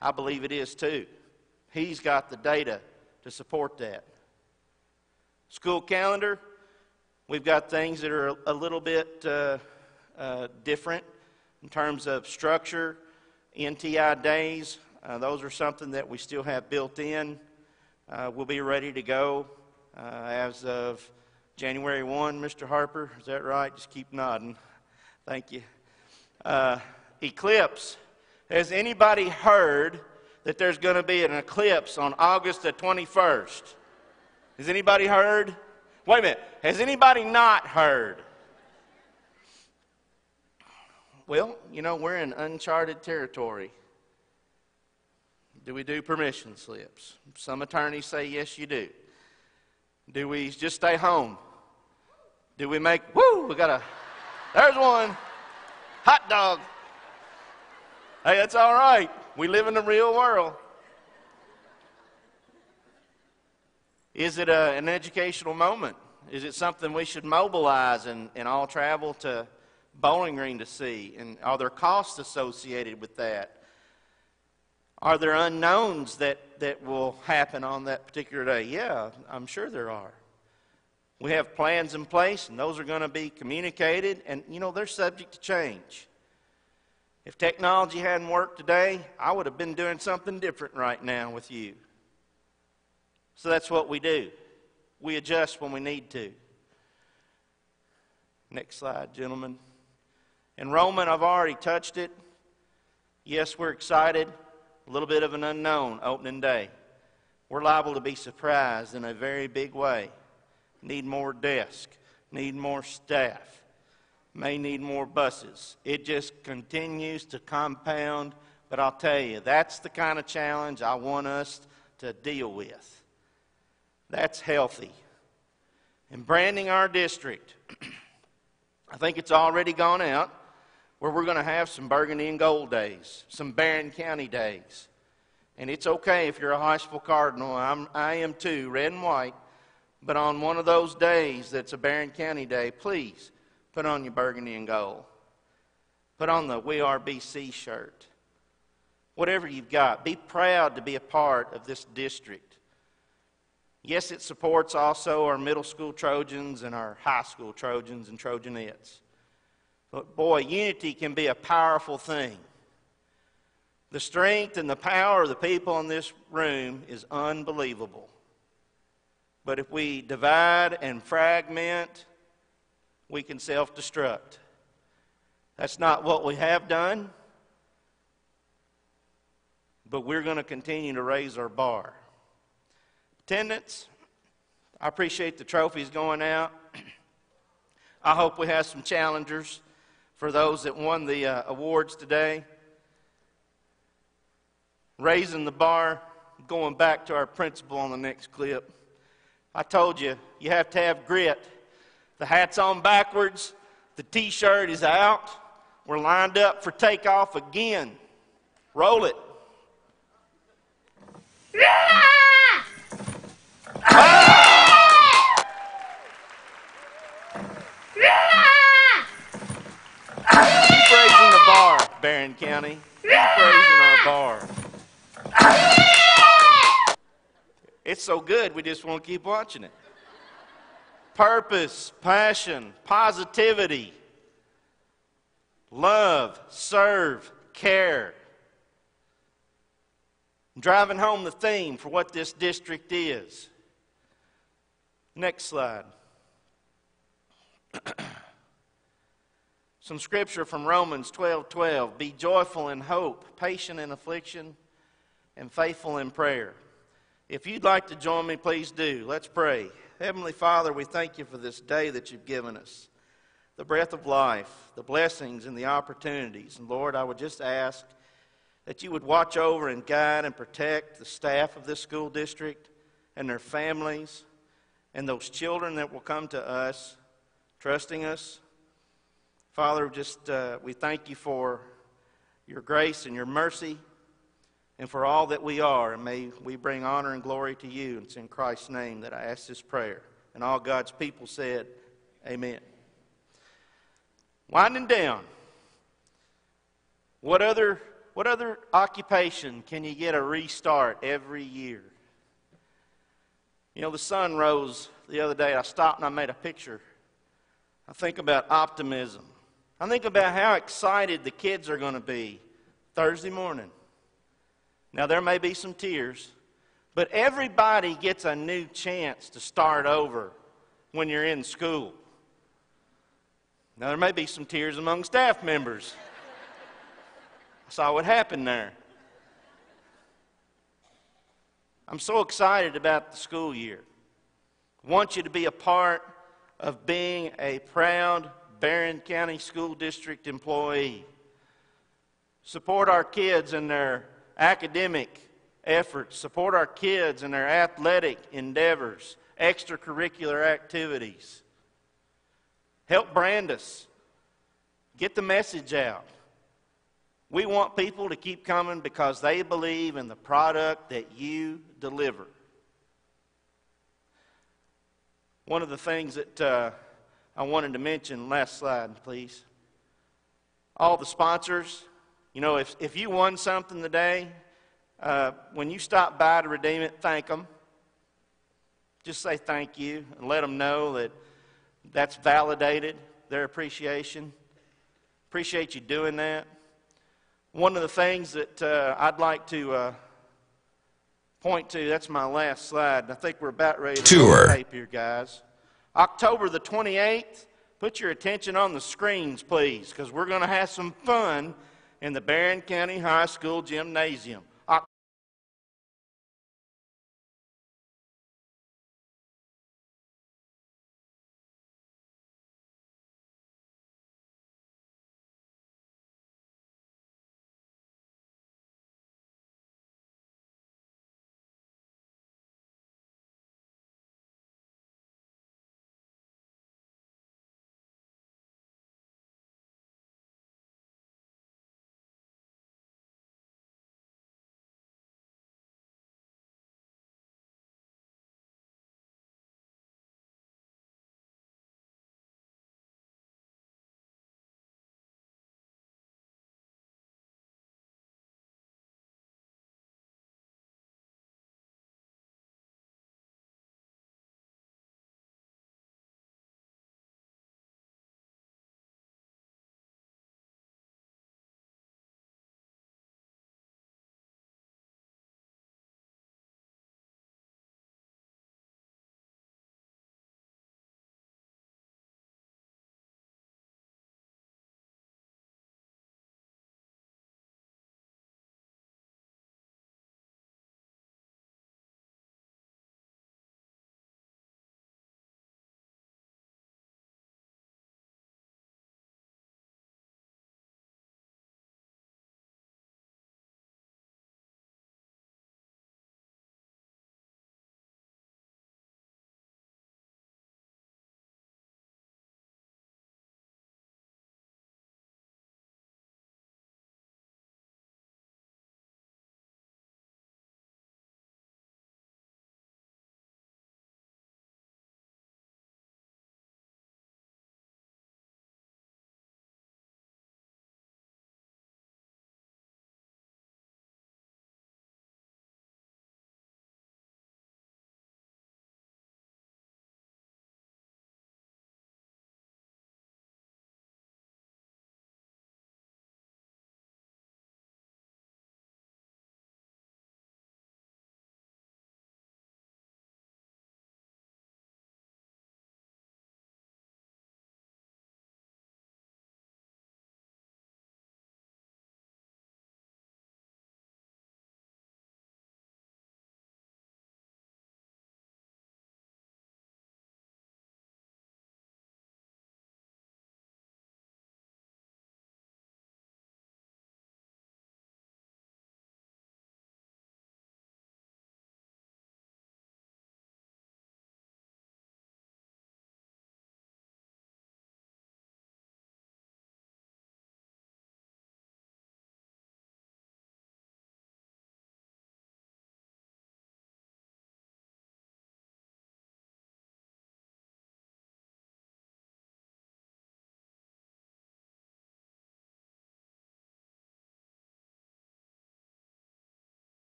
L: I believe it is too. He's got the data to support that. School calendar, we've got things that are a little bit different in terms of structure. NTI days, those are something that we still have built in. We'll be ready to go as of January 1, Mr. Harper. Is that right? Just keep nodding. Thank you. Eclipse. Has anybody heard that there's going to be an eclipse on August the 21st? Has anybody heard? Wait a minute. Has anybody not heard? Well, you know, we're in uncharted territory. Do we do permission slips? Some attorneys say yes, you do. Do we just stay home? Do we make, woo, there's one, hot dog. Hey, that's all right. We live in the real world. Is it an educational moment? Is it something we should mobilize and all travel to Bowling Green to see? And are there costs associated with that? Are there unknowns that will happen on that particular day? Yeah, I'm sure there are. We have plans in place, and those are going to be communicated, and, you know, they're subject to change. If technology hadn't worked today, I would have been doing something different right now with you. So that's what we do. We adjust when we need to. Next slide, gentlemen. Enrollment, I've already touched it. Yes, we're excited. A little bit of an unknown opening day. We're liable to be surprised in a very big way. Need more desks, need more staff, may need more buses. It just continues to compound, but I'll tell you, that's the kind of challenge I want us to deal with. That's healthy. And branding our district, I think it's already gone out, where we're going to have some burgundy and gold days, some Barren County days. And it's okay if you're a high school Cardinal. I am too, red and white. But on one of those days that's a Barren County day, please put on your burgundy and gold. Put on the We Are BC shirt. Whatever you've got, be proud to be a part of this district. Yes, it supports also our middle school Trojans and our high school Trojans and Trojanettes. But boy, unity can be a powerful thing. The strength and the power of the people in this room is unbelievable. But if we divide and fragment, we can self-destruct. That's not what we have done, but we're going to continue to raise our bar. Attendance, I appreciate the trophies going out. I hope we have some challengers for those that won the awards today. Raising the bar, going back to our principle on the next clip. I told you, you have to have grit. The hat's on backwards. The T-shirt is out. We're lined up for takeoff again. Roll it. Keep raising the bar, Barren County. Keep raising our bar. It's so good, we just want to keep watching it. Purpose, passion, positivity, love, serve, care. I'm driving home the theme for what this district is. Next slide. some scripture from Romans 12:12. Be joyful in hope, patient in affliction, and faithful in prayer. If you'd like to join me, please do. Let's pray. Heavenly Father, we thank you for this day that you've given us, the breath of life, the blessings and the opportunities. And Lord, I would just ask that you would watch over and guide and protect the staff of this school district and their families and those children that will come to us, trusting us. Father, we thank you for your grace and your mercy and for all that we are. And may we bring honor and glory to you. And it's in Christ's name that I ask this prayer. And all God's people said, amen. Winding down. What other occupation can you get a restart every year? You know, the sun rose the other day. I stopped and I made a picture. I think about optimism. I think about how excited the kids are going to be Thursday morning. Now, there may be some tears, but everybody gets a new chance to start over when you're in school. Now, there may be some tears among staff members. I saw what happened there. I'm so excited about the school year. I want you to be a part of being a proud Barren County School District employee. Support our kids in their academic efforts. Support our kids in their athletic endeavors, extracurricular activities. Help brand us. Get the message out. We want people to keep coming because they believe in the product that you deliver. One of the things that I wanted to mention, last slide, please. All the sponsors, you know, if you won something today, when you stop by to redeem it, thank them. Just say thank you and let them know that that's validated, their appreciation. Appreciate you doing that. One of the things that I'd like to point to, that's my last slide, and I think we're about ready to roll the tape here, guys. October the 28th, put your attention on the screens, please, because we're going to have some fun in the Barren County High School Gymnasium.